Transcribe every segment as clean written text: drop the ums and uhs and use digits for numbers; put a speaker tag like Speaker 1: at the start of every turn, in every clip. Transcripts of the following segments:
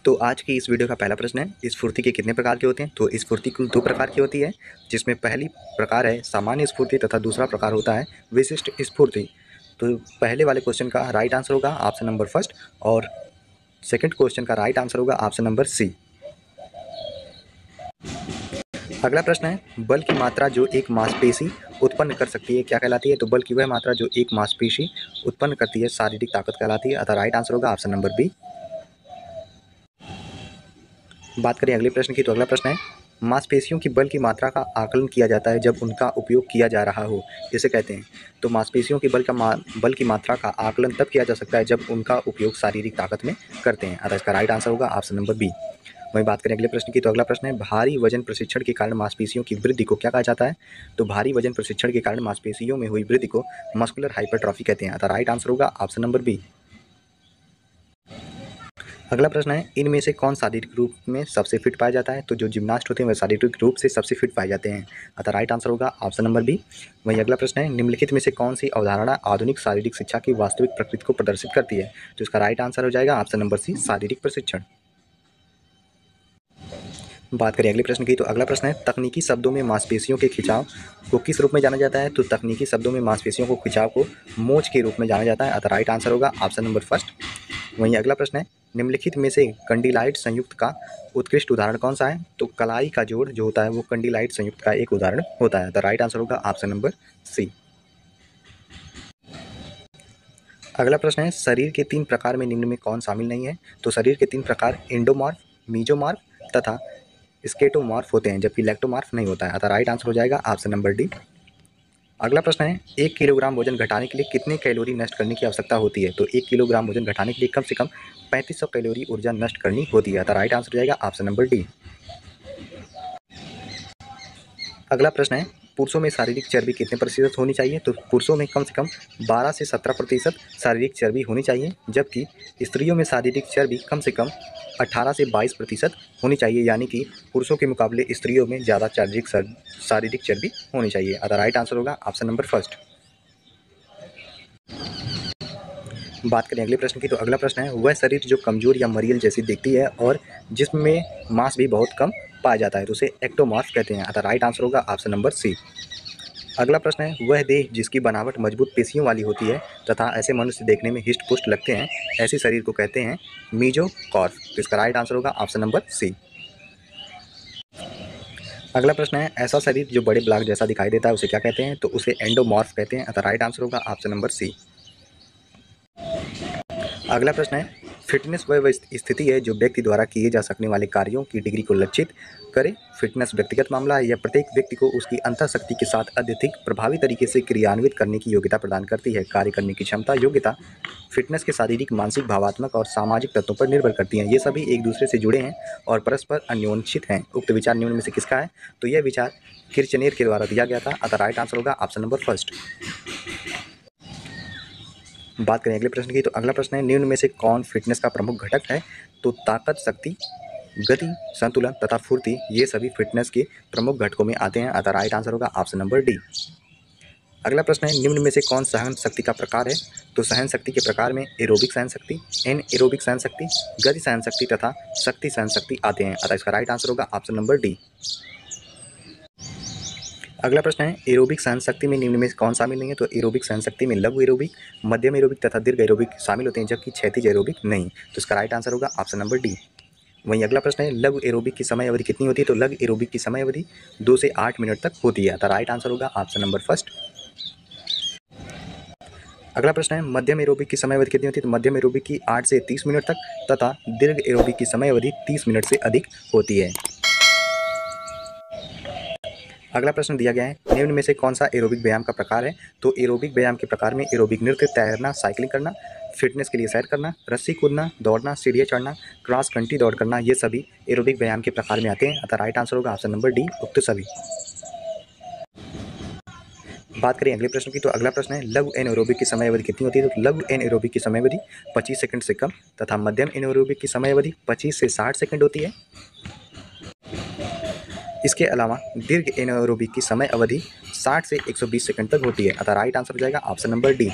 Speaker 1: तो आज की इस वीडियो का पहला प्रश्न है, स्फूर्ति के कितने प्रकार के होते हैं। तो स्फूर्ति कुल 2 प्रकार की होती है, जिसमें पहली प्रकार है सामान्य स्फूर्ति तथा दूसरा प्रकार होता है विशिष्ट स्फूर्ति। तो पहले वाले क्वेश्चन का राइट आंसर होगा ऑप्शन नंबर फर्स्ट और सेकंड क्वेश्चन का राइट आंसर होगा ऑप्शन नंबर सी। अगला प्रश्न है, बल की मात्रा जो एक मांसपेशी उत्पन्न कर सकती है क्या कहलाती है। तो बल की वह मात्रा जो एक मांसपेशी उत्पन्न करती है शारीरिक ताकत कहलाती है, अतः राइट आंसर होगा ऑप्शन नंबर बी। बात करें अगले प्रश्न की, तो अगला प्रश्न है, मांसपेशियों की बल की मात्रा का आकलन किया जाता है जब उनका उपयोग किया जा रहा हो, इसे कहते हैं। तो मांसपेशियों की बल की मात्रा का आकलन तब किया जा सकता है जब उनका उपयोग शारीरिक ताकत में करते हैं, अतः इसका राइट आंसर होगा ऑप्शन नंबर बी। वहीं बात करें अगले प्रश्न की, तो अगला प्रश्न है, भारी वजन प्रशिक्षण के कारण मांसपेशियों की वृद्धि को क्या कहा जाता है। तो भारी वजन प्रशिक्षण के कारण मांसपेशियों में हुई वृद्धि को मस्कुलर हाइपरट्रॉफी कहते हैं, अतः राइट आंसर होगा ऑप्शन नंबर बी। अगला प्रश्न है, इनमें से कौन शारीरिक रूप में सबसे फिट पाया जाता है। तो जो जिम्नास्ट होते हैं वह शारीरिक रूप से सबसे फिट पाए जाते हैं, अतः राइट आंसर होगा ऑप्शन नंबर बी। वहीं अगला प्रश्न है, निम्नलिखित में से कौन सी अवधारणा आधुनिक शारीरिक शिक्षा की वास्तविक प्रकृति को प्रदर्शित करती है। तो इसका राइट आंसर हो जाएगा ऑप्शन नंबर सी, शारीरिक प्रशिक्षण। बात करें अगले प्रश्न की, तो अगला प्रश्न है, तकनीकी शब्दों में मांसपेशियों के खिंचाव को किस रूप में जाना जाता है। तो तकनीकी शब्दों में मांसपेशियों को खिंचाव को मोच के रूप में जाना जाता है, अतः राइट आंसर होगा ऑप्शन नंबर फर्स्ट। वहीं अगला प्रश्न है, निम्नलिखित में से कंडिलाइट संयुक्त का उत्कृष्ट उदाहरण कौन सा है। तो कलाई का जोड़ जो होता है वो कंडिलाइट संयुक्त का एक उदाहरण होता है, द राइट आंसर होगा ऑप्शन नंबर सी। अगला प्रश्न है, शरीर के 3 प्रकार में निम्न में कौन शामिल नहीं है। तो शरीर के 3 प्रकार एंडोमॉर्फ, मीजोमॉर्फ तथा स्केटोमॉर्फ होते हैं, जबकि लैक्टोमॉर्फ नहीं होता है, अतः राइट आंसर हो जाएगा ऑप्शन नंबर डी। अगला प्रश्न है, 1 किलोग्राम वजन घटाने के लिए कितने कैलोरी नष्ट करने की आवश्यकता होती है। तो 1 किलोग्राम वजन घटाने के लिए कम से कम 3500 कैलोरी ऊर्जा नष्ट करनी होती है, अतः राइट आंसर हो जाएगा ऑप्शन नंबर डी। अगला प्रश्न है, पुरुषों में शारीरिक चर्बी कितने प्रतिशत होनी चाहिए। तो पुरुषों में कम से कम 12 से 17% शारीरिक चर्बी होनी चाहिए, जबकि स्त्रियों में शारीरिक चर्बी कम से कम 18 से 22% होनी चाहिए, यानी कि पुरुषों के मुकाबले स्त्रियों में ज़्यादा शारीरिक चर्बी होनी चाहिए, अतः राइट आंसर होगा ऑप्शन नंबर फर्स्ट। बात करें अगले प्रश्न की, तो अगला प्रश्न है, वह शरीर जो कमजोर या मरियल जैसी दिखती है और जिसमें मांस भी बहुत कम पाया जाता है, तो उसे एक्टोमॉर्फ कहते हैं, अतः राइट आंसर होगा ऑप्शन नंबर सी। अगला प्रश्न है, वह देह जिसकी बनावट मजबूत पेशियों वाली होती है तथा ऐसे मनुष्य देखने में हिष्ट पुष्ट लगते हैं, ऐसे शरीर को कहते हैं मीजोकॉर्फ। तो इसका राइट आंसर होगा ऑप्शन नंबर सी। अगला प्रश्न है, ऐसा शरीर जो बड़े ब्लॉक जैसा दिखाई देता है उसे क्या कहते हैं। तो उसे एंडोमॉर्फ कहते हैं, अतः राइट आंसर होगा ऑप्शन नंबर सी। अगला प्रश्न है, फिटनेस वह स्थिति है जो व्यक्ति द्वारा किए जा सकने वाले कार्यों की डिग्री को लक्षित करे। फिटनेस व्यक्तिगत मामला है, यह प्रत्येक व्यक्ति को उसकी अंतःशक्ति के साथ अत्यधिक प्रभावी तरीके से क्रियान्वित करने की योग्यता प्रदान करती है। कार्य करने की क्षमता, योग्यता फिटनेस के शारीरिक, मानसिक, भावात्मक और सामाजिक तत्वों पर निर्भर करती हैं। ये सभी एक दूसरे से जुड़े हैं और परस्पर अन्योन्यित हैं। उक्त विचार निम्न में से किसका है। तो यह विचार किर्चनेर के द्वारा दिया गया था, अतः राइट आंसर होगा ऑप्शन नंबर फर्स्ट। बात करें अगले प्रश्न की, तो अगला प्रश्न है, निम्न में से कौन फिटनेस का प्रमुख घटक है। तो ताकत, शक्ति, गति, संतुलन तथा फुर्ती ये सभी फिटनेस के प्रमुख घटकों में आते हैं, अतः राइट आंसर होगा ऑप्शन नंबर डी। अगला प्रश्न है, निम्न में से कौन सहन शक्ति का प्रकार है। तो सहन शक्ति के प्रकार में एरोबिक सहन शक्ति, एन एरोबिक सहन शक्ति, गति सहन शक्ति तथा शक्ति सहन शक्ति आते हैं, अतः इसका राइट आंसर होगा ऑप्शन नंबर डी। अगला प्रश्न है, एरोबिक सहन शक्ति में निम्न में कौन शामिल नहीं है। तो एरोबिक सहन शक्ति में लघु एरोबिक, मध्यम एरोबिक तथा दीर्घ एरोबिक शामिल होते हैं, जबकि क्षैतिज एरोबिक नहीं। तो इसका राइट आंसर होगा ऑप्शन नंबर डी। वहीं अगला प्रश्न है, लघु एरोबिक की समय अवधि कितनी होती है। तो लघु एरोबिक की समय अवधि 2 से 8 मिनट तक होती है, अतः राइट आंसर होगा ऑप्शन नंबर फर्स्ट। अगला प्रश्न है, मध्यम एरोबिक की समय अवधि कितनी होती है। तो मध्यम एरोबिक की 8 से 30 मिनट तक तथा दीर्घ एरोबिक की समय अवधि 30 मिनट से अधिक होती है। अगला प्रश्न दिया गया है, निम्न में से कौन सा एरोबिक व्यायाम का प्रकार है। तो एरोबिक व्यायाम के प्रकार में एरोबिक नृत्य, तैरना, साइकिलिंग करना, फिटनेस के लिए सैर करना, रस्सी कूदना, दौड़ना, सीढ़ियाँ चढ़ना, क्रॉस कंट्री दौड़ करना, ये सभी एरोबिक व्यायाम के प्रकार में आते हैं, अतः राइट आंसर होगा ऑप्शन नंबर डी, उक्त सभी। बात करें अगले प्रश्न की, तो अगला प्रश्न है, लघु एनाएरोबिक की समय अवधि कितनी होती है। तो लघु एनाएरोबिक की समय अवधि 25 सेकंड से कम तथा मध्यम एनाएरोबिक की समय अवधि 25 से 60 सेकंड होती है। इसके अलावा दीर्घ एनाएरोबिक की समय अवधि 60 से 120 सेकंड तक होती है, अतः राइट आंसर हो जाएगा ऑप्शन नंबर डी।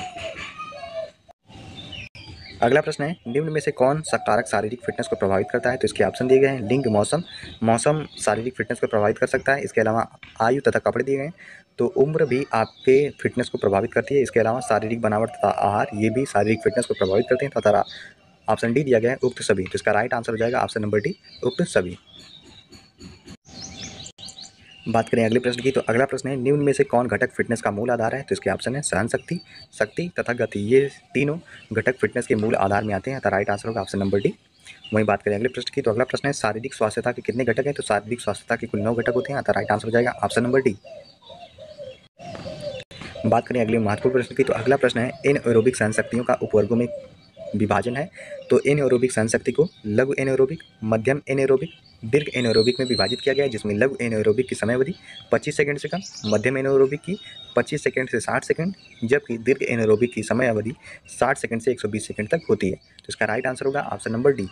Speaker 1: अगला प्रश्न है, निम्न में से कौन सा कारक शारीरिक फिटनेस को प्रभावित करता है? तो इसके ऑप्शन दिए गए हैं, लिंग, मौसम। मौसम शारीरिक फिटनेस को प्रभावित कर सकता है। इसके अलावा आयु तथा कपड़े दिए गए हैं, तो उम्र भी आपके फिटनेस को प्रभावित करती है। इसके अलावा शारीरिक बनावट तथा आहार, ये भी शारीरिक फिटनेस को प्रभावित करते हैं। तथा ऑप्शन डी दिया गया है, उक्त सभी। तो इसका राइट आंसर हो जाएगा ऑप्शन नंबर डी, उक्त सभी। बात करें अगले प्रश्न की, तो अगला प्रश्न है, निम्न में से कौन घटक फिटनेस का मूल आधार है? तो इसके ऑप्शन है सहन शक्ति, शक्ति तथा गति। ये तीनों घटक फिटनेस के मूल आधार में आते हैं। अतः राइट आंसर होगा ऑप्शन नंबर डी। वहीं बात करें अगले प्रश्न की, तो अगला प्रश्न है, शारीरिक स्वास्थ्यता के कितने घटक हैं? तो शारीरिक स्वास्थ्यता के कुल 9 घटक होते हैं। अतः राइट आंसर हो जाएगा ऑप्शन नंबर डी। बात करें अगले महत्वपूर्ण प्रश्न की, तो अगला प्रश्न है, इन एरोबिक सहन शक्तियों का उपवर्गों में विभाजन है। तो एनाएरोबिक सहन शक्ति को लघु एनाएरोबिक, मध्यम एनाएरोबिक, दीर्घ एनाएरोबिक में विभाजित किया गया है, जिसमें लघु एनाएरोबिक की समय अवधि 25 सेकंड से कम, मध्यम एनाएरोबिक की 25 सेकंड से 60 सेकंड, जबकि दीर्घ एनाएरोबिक की समय अवधि 60 सेकंड से 120 सेकंड तक होती है। तो इसका राइट आंसर होगा ऑप्शन नंबर डी।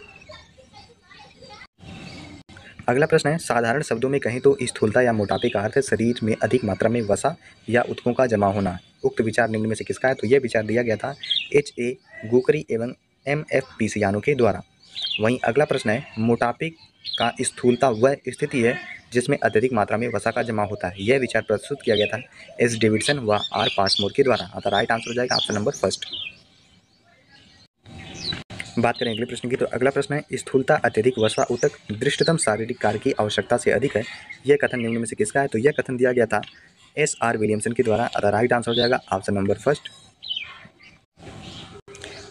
Speaker 1: अगला प्रश्न है, साधारण शब्दों में कहें तो स्थूलता या मोटापे का अर्थ है शरीर में अधिक मात्रा में वसा या ऊतकों का जमा होना। उक्त विचार निम्न में से किसका है? तो यह विचार दिया गया था H.A. गुकरी एवं M.F. पीसियानो के द्वारा। वहीं अगला प्रश्न है, मोटापे का स्थूलता वह स्थिति है जिसमें अत्यधिक मात्रा में वसा का जमा होता है। यह विचार प्रस्तुत किया गया था एस डेविडसन व आर पासमोर के द्वारा। अतः राइट आंसर हो जाएगा ऑप्शन नंबर फर्स्ट। बात करें अगले प्रश्न की, तो अगला प्रश्न है, स्थूलता, अत्यधिक वसा ऊतक, दृष्टतम शारीरिक कार्य की आवश्यकता से अधिक है। यह कथन निम्न में से किसका है? तो यह कथन दिया गया था S.R. विलियमसन के द्वारा। अतः राइट आंसर हो जाएगा ऑप्शन नंबर फर्स्ट।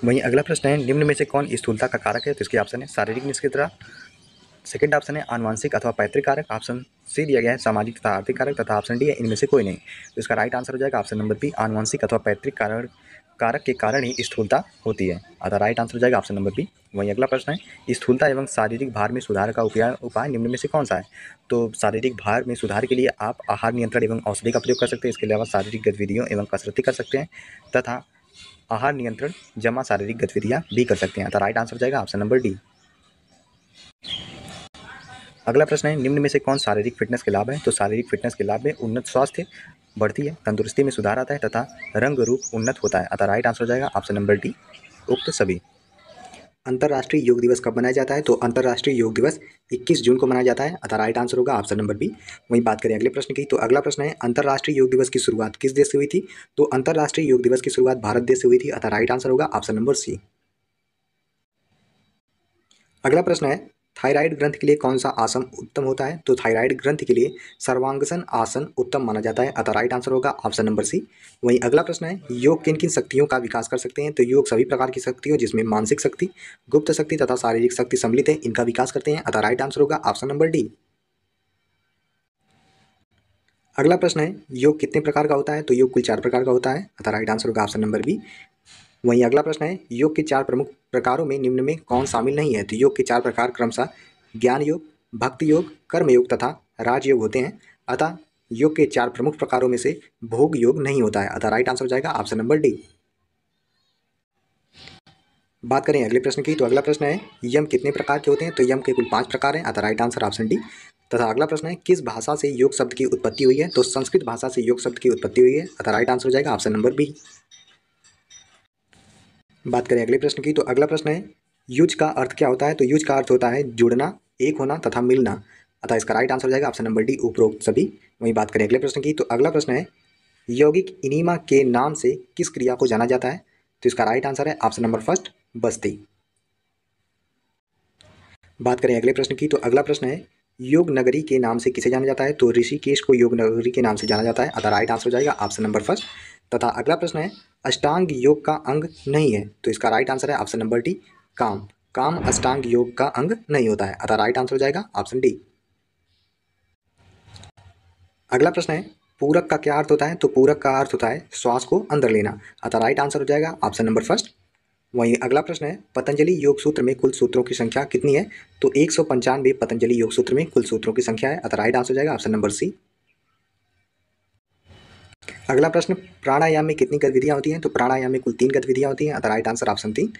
Speaker 1: वहीं अगला प्रश्न है, निम्न में से कौन स्थूलता का कारक है? तो इसके ऑप्शन है शारीरिक निष्क्रियता, सेकंड ऑप्शन है आनुवंशिक अथवा पैतृक कारक, ऑप्शन सी दिया गया है सामाजिक तथा आर्थिक कारक, तथा ऑप्शन डी है इनमें से कोई नहीं। तो इसका राइट आंसर हो जाएगा ऑप्शन नंबर बी, आनुवंशिक अथवा पैतृक कारक के कारण ही स्थूलता होती है। अतः राइट आंसर हो जाएगा ऑप्शन नंबर बी। वहीं अगला प्रश्न है, स्थूलता एवं शारीरिक भार में सुधार का उपाय निम्न में से कौन सा है? तो शारीरिक भार में सुधार के लिए आप आहार नियंत्रण एवं औषधि का प्रयोग कर सकते हैं। इसके अलावा शारीरिक गतिविधियों एवं कसरतें कर सकते हैं, तथा आहार नियंत्रण जमा शारीरिक गतिविधियाँ भी कर सकते हैं। अतः राइट आंसर हो जाएगा ऑप्शन नंबर डी। अगला प्रश्न है, निम्न में से कौन शारीरिक फिटनेस के लाभ है? तो शारीरिक फिटनेस के लाभ में उन्नत स्वास्थ्य बढ़ती है, तंदुरुस्ती में सुधार आता है, तथा रंग रूप उन्नत होता है। अतः राइट आंसर हो जाएगा ऑप्शन नंबर डी, उक्त सभी। अंतर्राष्ट्रीय योग दिवस कब मनाया जाता है? तो अंतर्राष्ट्रीय योग दिवस 21 जून को मनाया जाता है। अतः राइट आंसर होगा ऑप्शन नंबर बी। वहीं बात करें अगले प्रश्न की, तो अगला प्रश्न है, अंतर्राष्ट्रीय योग दिवस की शुरुआत किस देश से हुई थी? तो अंतर्राष्ट्रीय योग दिवस की शुरुआत भारत देश से हुई थी। अतः राइट आंसर होगा ऑप्शन नंबर सी। अगला प्रश्न है, थायराइड ग्रंथि के लिए कौन सा आसन उत्तम होता है? तो थायराइड ग्रंथि के लिए सर्वांगासन आसन उत्तम माना जाता है। अतः राइट आंसर होगा ऑप्शन नंबर सी। वहीं अगला प्रश्न है, योग किन किन शक्तियों का विकास कर सकते हैं? तो योग सभी प्रकार की शक्तियों, जिसमें मानसिक शक्ति, गुप्त शक्ति तथा शारीरिक शक्ति सम्मिलित है, इनका विकास करते हैं। अतः राइट आंसर होगा ऑप्शन नंबर डी। अगला प्रश्न है, योग कितने प्रकार का होता है? तो योग कुल 4 प्रकार का होता है। अतः राइट आंसर होगा ऑप्शन नंबर बी। वहीं अगला प्रश्न है, योग के 4 प्रमुख प्रकारों में निम्न में कौन शामिल नहीं है? तो योग के 4 प्रकार क्रमशः ज्ञान योग, भक्ति योग, कर्म योग तथा राजयोग होते हैं। अतः योग के 4 प्रमुख प्रकारों में से भोग योग नहीं होता है। अतः राइट आंसर हो जाएगा ऑप्शन नंबर डी। बात करें अगले प्रश्न की, तो अगला प्रश्न है, यम कितने प्रकार के होते हैं? तो यम के कुल 5 प्रकार हैं। अतः राइट आंसर ऑप्शन डी। तथा अगला प्रश्न है, किस भाषा से योग शब्द की उत्पत्ति हुई है? तो संस्कृत भाषा से योग शब्द की उत्पत्ति हुई है। अतः राइट आंसर हो जाएगा ऑप्शन नंबर बी। बात करें अगले प्रश्न की, तो अगला प्रश्न है, युज का अर्थ क्या होता है? तो युज का अर्थ होता है जुड़ना, एक होना तथा मिलना। अतः इसका राइट आंसर हो जाएगा ऑप्शन नंबर डी, उपरोक्त सभी। वहीं बात करें अगले प्रश्न की, तो अगला प्रश्न है, यौगिक इनिमा के नाम से किस क्रिया को जाना जाता है? तो इसका राइट आंसर है ऑप्शन नंबर फर्स्ट, बस्ती। बात करें अगले प्रश्न की, तो अगला प्रश्न है, योग नगरी के नाम से किसे जाना जाता है? तो ऋषिकेश को योग नगरी के नाम से जाना जाता है। अतः राइट आंसर हो जाएगा ऑप्शन नंबर फर्स्ट। तथा अगला प्रश्न है, अष्टांग योग का अंग नहीं है। तो इसका राइट आंसर है ऑप्शन नंबर डी, काम। काम अष्टांग योग का अंग नहीं होता है। अतः राइट आंसर हो जाएगा ऑप्शन डी। अगला प्रश्न है, पूरक का क्या अर्थ होता है? तो पूरक का अर्थ होता है श्वास को अंदर लेना। अतः राइट आंसर हो जाएगा ऑप्शन नंबर फर्स्ट। वहीं अगला प्रश्न है, पतंजलि योग सूत्र में कुल सूत्रों की संख्या कितनी है? तो 195 पतंजलि योग सूत्र में कुल सूत्रों की संख्या है। अतः राइट आंसर हो जाएगा ऑप्शन नंबर सी। अगला प्रश्न, प्राणायाम में कितनी गतिविधियां होती हैं? तो प्राणायाम में कुल 3 गतिविधियां होती हैं। अतः राइट आंसर ऑप्शन 3।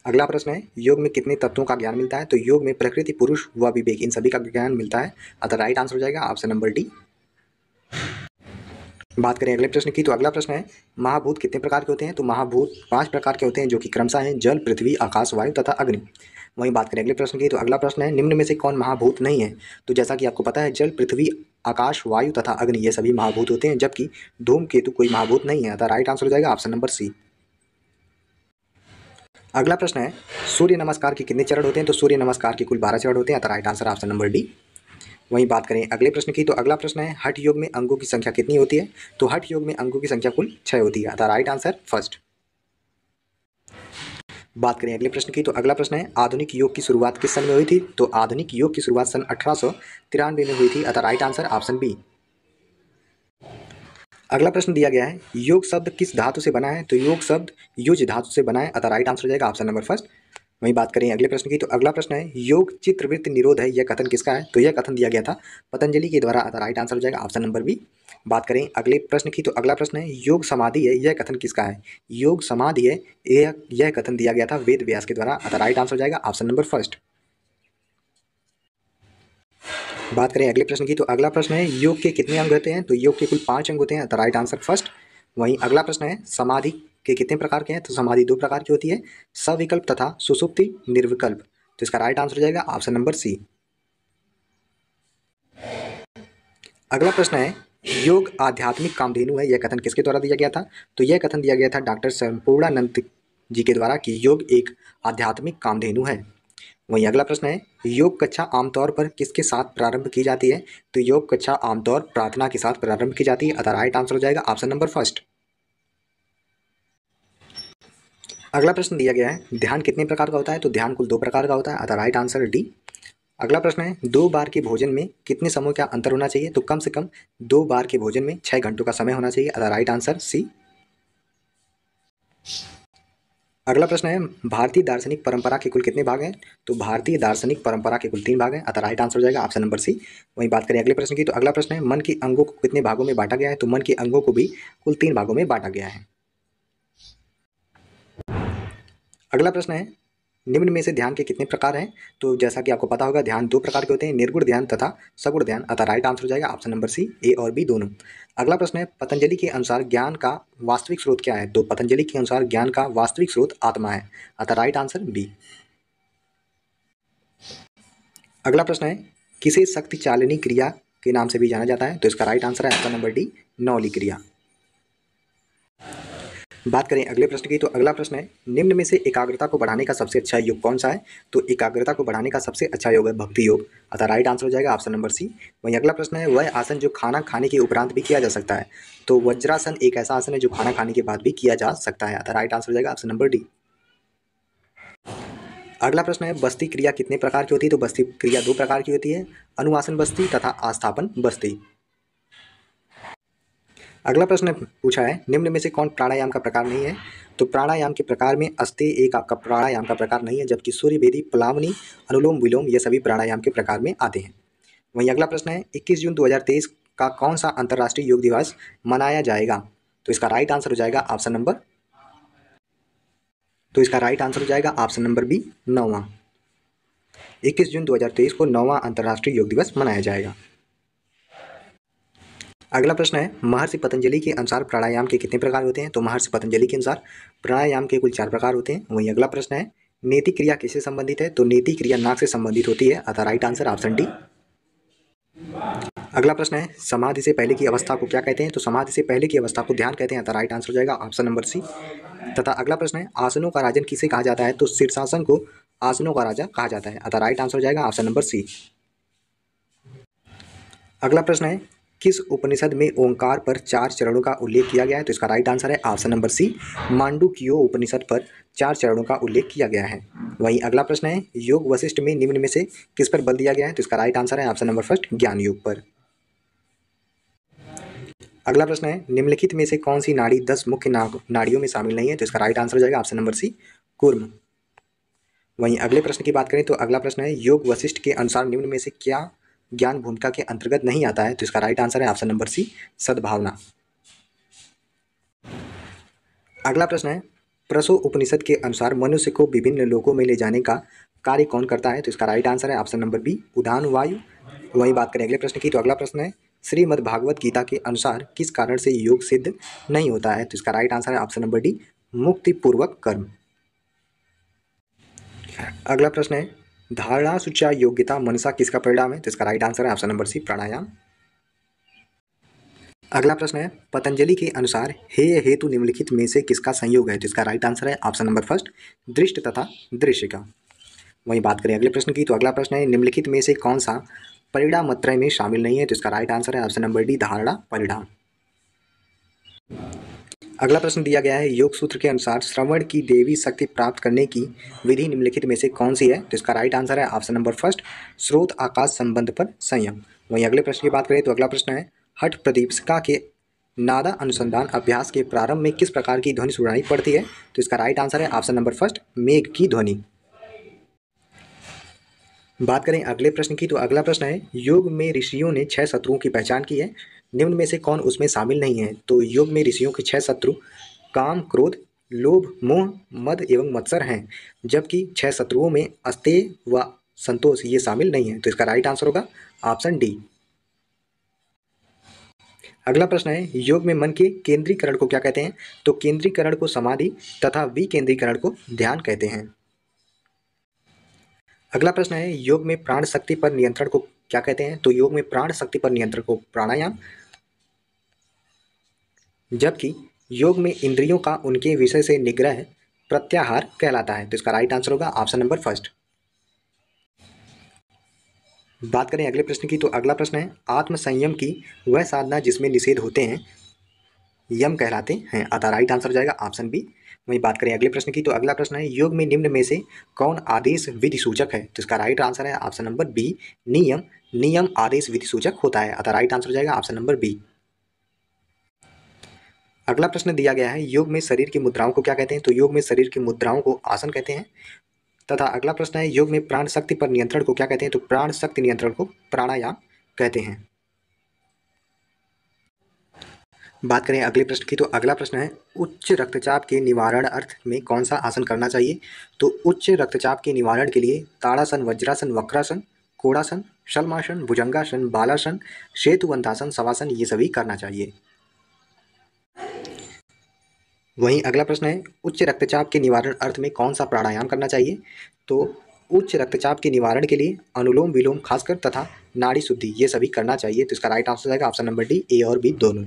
Speaker 1: अगला प्रश्न है, योग में कितने तत्वों का ज्ञान मिलता है? तो योग में प्रकृति, पुरुष व विवेक, इन सभी का ज्ञान मिलता है। अतः राइट आंसर हो जाएगा ऑप्शन नंबर डी। बात करें अगले प्रश्न की, तो अगला प्रश्न है महाभूत कितने प्रकार के होते हैं? तो महाभूत 5 प्रकार के होते हैं, जो कि क्रमशः हैं जल, पृथ्वी, आकाश, वायु तथा अग्नि। वहीं बात करें अगले प्रश्न की, तो अगला प्रश्न है निम्न में से कौन महाभूत नहीं है? तो जैसा कि आपको पता है जल, पृथ्वी, आकाश, वायु तथा अग्नि ये सभी महाभूत होते हैं, जबकि धूमकेतु कोई महाभूत नहीं है। अतः राइट आंसर हो जाएगा ऑप्शन नंबर सी। अगला प्रश्न है सूर्य नमस्कार के कितने चरण होते हैं? तो सूर्य नमस्कार के कुल 12 चरण होते हैं। अतः right answer option number D. वहीं बात करें अगले प्रश्न की, तो अगला प्रश्न है हठ योग में अंगों की संख्या कितनी होती है? तो हठ योग में अंगों की संख्या कुल 6 होती है। अतः राइट आंसर फर्स्ट। बात करें अगले प्रश्न की, तो अगला प्रश्न है आधुनिक योग की शुरुआत किस सन में हुई थी? तो आधुनिक योग की शुरुआत सन 1893 में हुई थी। अतः राइट आंसर ऑप्शन बी। अगला प्रश्न दिया गया है योग शब्द किस धातु से बना है? तो योग शब्द युज धातु से बना है। अतः राइट आंसर हो जाएगा ऑप्शन नंबर फर्स्ट। वहीं बात करें अगले प्रश्न की, तो अगला प्रश्न है योग चित्रवृत्ति निरोध है, यह कथन किसका है? तो यह कथन दिया गया था पतंजलि के द्वारा। अतः राइट आंसर हो जाएगा ऑप्शन नंबर बी। बात करें अगले प्रश्न की, तो अगला प्रश्न है योग समाधि है, यह कथन किसका है? योग समाधि है, यह कथन दिया गया था वेद व्यास के द्वारा। अतः राइट आंसर हो जाएगा ऑप्शन नंबर फर्स्ट। बात करें अगले प्रश्न की, तो अगला प्रश्न है योग के कितने अंग होते हैं? तो योग के कुल 5 अंग होते हैं। अतः राइट आंसर फर्स्ट। वहीं अगला प्रश्न है समाधि के कितने प्रकार के हैं? तो समाधि 2 प्रकार की होती है, सविकल्प तथा सुषुप्ति निर्विकल्प। तो इसका राइट आंसर हो जाएगा ऑप्शन नंबर सी। अगला प्रश्न है योग आध्यात्मिक कामधेनु है, यह कथन किसके द्वारा दिया गया था? तो यह कथन दिया गया था डॉक्टर संपूर्णानंद जी के द्वारा कि योग एक आध्यात्मिक कामधेनु है। वहीं अगला प्रश्न है योग कक्षा आमतौर पर किसके साथ प्रारंभ की जाती है? तो योग कक्षा आमतौर प्रार्थना के साथ प्रारंभ की जाती है। अतः राइट आंसर हो जाएगा ऑप्शन नंबर फर्स्ट। अगला प्रश्न दिया गया है ध्यान कितने प्रकार का होता है? तो ध्यान कुल 2 प्रकार का होता है। अतः राइट आंसर डी। अगला प्रश्न है 2 बार के भोजन में कितने समय का अंतर होना चाहिए? तो कम से कम 2 बार के भोजन में 6 घंटों का समय होना चाहिए। अतः राइट आंसर सी। अगला प्रश्न है भारतीय दार्शनिक परंपरा के कुल कितने भाग हैं? तो भारतीय दार्शनिक परंपरा के कुल 3 भाग हैं। अतः राइट आंसर हो जाएगा ऑप्शन नंबर सी। वहीं बात करें अगले प्रश्न की, तो अगला प्रश्न है मन के अंगों को कितने भागों में बांटा गया है? तो मन के अंगों को भी कुल 3 भागों में बांटा गया है। अगला प्रश्न है निम्न में से ध्यान के कितने प्रकार हैं? तो जैसा कि आपको पता होगा ध्यान 2 प्रकार के होते हैं, निर्गुण ध्यान तथा सगुण ध्यान। अतः राइट आंसर हो जाएगा ऑप्शन नंबर सी, ए और बी दोनों। अगला प्रश्न है पतंजलि के अनुसार ज्ञान का वास्तविक स्रोत क्या है? तो पतंजलि के अनुसार ज्ञान का वास्तविक स्रोत आत्मा है। अतः राइट आंसर बी। अगला प्रश्न है किसे शक्ति चालिनी क्रिया के नाम से भी जाना जाता है? तो इसका राइट आंसर है ऑप्शन नंबर डी, नौली क्रिया। बात करें अगले प्रश्न की, तो अगला प्रश्न है निम्न में से एकाग्रता को बढ़ाने का सबसे अच्छा योग कौन सा है? तो एकाग्रता को बढ़ाने का सबसे अच्छा योग है भक्ति योग। अतः राइट आंसर हो जाएगा ऑप्शन नंबर सी। वहीं अगला प्रश्न है वह आसन जो खाना खाने के उपरांत भी किया जा सकता है? तो वज्रासन एक ऐसा आसन है जो खाना खाने के बाद भी किया जा सकता है। अतः राइट आंसर हो जाएगा ऑप्शन नंबर डी। अगला प्रश्न है बस्ती क्रिया कितने प्रकार की होती है? तो बस्ती क्रिया 2 प्रकार की होती है, अनुवासन बस्ती तथा आस्थापन बस्ती। अगला प्रश्न पूछा है निम्न में से कौन प्राणायाम का प्रकार नहीं है? तो प्राणायाम के प्रकार में अस्ते एक आपका प्राणायाम का प्रकार नहीं है, जबकि सूर्यभेदी, प्लावनी, अनुलोम विलोम ये सभी प्राणायाम के प्रकार में आते हैं। वहीं अगला प्रश्न है 21 जून 2023 का कौन सा अंतर्राष्ट्रीय योग दिवस मनाया जाएगा? तो इसका राइट आंसर हो जाएगा ऑप्शन नंबर बी, 9वां। 21 जून 2023 को 9वां अंतर्राष्ट्रीय योग दिवस मनाया जाएगा। अगला प्रश्न है महर्षि पतंजलि के अनुसार प्राणायाम के कितने प्रकार होते हैं? तो महर्षि पतंजलि के अनुसार प्राणायाम के कुल 4 प्रकार होते हैं। वहीं अगला प्रश्न है नेति क्रिया किससे संबंधित है? तो नेति क्रिया नाक से संबंधित होती है। अतः राइट आंसर ऑप्शन डी। अगला प्रश्न है समाधि से पहले की अवस्था को क्या कहते हैं? तो समाधि से पहले की अवस्था को ध्यान कहते हैं। अतः राइट आंसर हो जाएगा ऑप्शन नंबर सी। तथा अगला प्रश्न है आसनों का राजन किसे कहा जाता है? तो शीर्षासन को आसनों का राजा कहा जाता है। अतः राइट आंसर हो जाएगा ऑप्शन नंबर सी। अगला प्रश्न है किस उपनिषद में ओंकार पर 4 चरणों का उल्लेख किया गया है? तो इसका राइट आंसर है ऑप्शन नंबर सी, मांडुक्यो उपनिषद पर 4 चरणों का उल्लेख किया गया है। वहीं अगला प्रश्न है योग वशिष्ठ में निम्न में से किस पर बल दिया गया है? तो इसका राइट आंसर है ऑप्शन नंबर फर्स्ट, ज्ञान योग पर। अगला प्रश्न है निम्नलिखित में से कौन सी नाड़ी 10 मुख्य नाड़ियों में शामिल नहीं है? तो इसका राइट आंसर हो जाएगा ऑप्शन नंबर सी, कूर्म। वहीं अगले प्रश्न की बात करें तो अगला प्रश्न है योग वशिष्ठ के अनुसार निम्न में से क्या ज्ञान भूमिका के अंतर्गत नहीं आता है? तो इसका राइट आंसर है ऑप्शन नंबर सी, सद्भावना। अगला प्रश्न है प्रसो उपनिषद के अनुसार मनुष्य को विभिन्न लोकों में ले जाने का कार्य कौन करता है? तो इसका राइट आंसर है ऑप्शन नंबर बी, उदान वायु। वहीं बात करें अगले प्रश्न की, तो अगला प्रश्न है श्रीमद् भागवत गीता के अनुसार किस कारण से योग सिद्ध नहीं होता है? तो इसका राइट आंसर है ऑप्शन नंबर डी, मुक्ति पूर्वक कर्म। अगला प्रश्न है, धारणा शुचा योग्यता मनसा किसका परिणाम है? तो इसका राइट आंसर है ऑप्शन नंबर सी, प्राणायाम। अगला प्रश्न है, पतंजलि के अनुसार हेय हेतु निम्नलिखित में से किसका संयोग है? तो इसका राइट आंसर है ऑप्शन नंबर फर्स्ट, दृष्ट तथा दृश्य का। वहीं बात करें अगले प्रश्न की, तो अगला प्रश्न है, निम्नलिखित में से कौन सा परिणाम त्रय में शामिल नहीं है? तो इसका राइट आंसर है ऑप्शन नंबर डी, धारणा परिणाम। अगला प्रश्न दिया गया है, योग सूत्र के अनुसार श्रवण की देवी शक्ति प्राप्त करने की विधि निम्नलिखित में से कौन सी है? तो इसका राइट आंसर है ऑप्शन नंबर फर्स्ट, स्रोत आकाश संबंध पर संयम। वहीं अगले प्रश्न की बात करें तो अगला प्रश्न है, हठ प्रदीपिका के नादा अनुसंधान अभ्यास के प्रारंभ में किस प्रकार की ध्वनि सुनाई पड़ती है? तो इसका राइट आंसर है ऑप्शन नंबर फर्स्ट, मेघ की ध्वनि। बात करें अगले प्रश्न की, तो अगला प्रश्न है, योग में ऋषियों ने 6 शत्रुओं की पहचान की है, निम्न में से कौन उसमें शामिल नहीं है? तो योग में ऋषियों के 6 शत्रु काम, क्रोध, लोभ, मोह, मद एवं मत्सर हैं, जबकि 6 शत्रुओं में अस्तेय व संतोष ये शामिल नहीं है। तो इसका राइट आंसर होगा ऑप्शन डी। अगला प्रश्न है, योग में मन के केंद्रीकरण को क्या कहते हैं? तो केंद्रीकरण को समाधि तथा विकेंद्रीकरण को ध्यान कहते हैं। अगला प्रश्न है, योग में प्राण शक्ति पर नियंत्रण को क्या कहते हैं? तो योग में प्राण शक्ति पर नियंत्रण को प्राणायाम, जबकि योग में इंद्रियों का उनके विषय से निग्रह प्रत्याहार कहलाता है। तो इसका राइट आंसर होगा ऑप्शन नंबर फर्स्ट। बात करें अगले प्रश्न की, तो अगला प्रश्न है, आत्म संयम की वह साधना जिसमें निषेध होते हैं यम कहलाते हैं, अतः राइट आंसर हो जाएगा ऑप्शन बी। वहीं बात करें अगले प्रश्न की, तो अगला प्रश्न है, योग में निम्न में से कौन आदेश विधि सूचक है? तो इसका राइट आंसर है ऑप्शन नंबर बी, नियम। नियम आदेश विधि सूचक होता है, अतः राइट आंसर हो जाएगा ऑप्शन नंबर बी। अगला प्रश्न दिया गया है, योग में शरीर की मुद्राओं को क्या कहते हैं? तो योग में शरीर की मुद्राओं को आसन कहते हैं। तथा अगला प्रश्न है, योग में प्राण शक्ति पर नियंत्रण को क्या कहते हैं? तो प्राण शक्ति नियंत्रण को प्राणायाम कहते हैं। बात करें अगले प्रश्न की, तो अगला प्रश्न है, उच्च रक्तचाप के निवारण अर्थ में कौन सा आसन करना चाहिए? तो उच्च रक्तचाप के निवारण के लिए ताड़ासन, वज्रासन, वक्रासन, कोड़ासन, शल्मासन, भुजंगासन, बालासन, सेतुबंधासन, शवासन ये सभी करना चाहिए। वहीं अगला प्रश्न है, उच्च रक्तचाप के निवारण अर्थ में कौन सा प्राणायाम करना चाहिए? तो उच्च रक्तचाप के निवारण के लिए अनुलोम विलोम खासकर तथा नाड़ी शुद्धि ये सभी करना चाहिए। तो इसका राइट आंसर जाएगा ऑप्शन नंबर डी, ए और बी दोनों।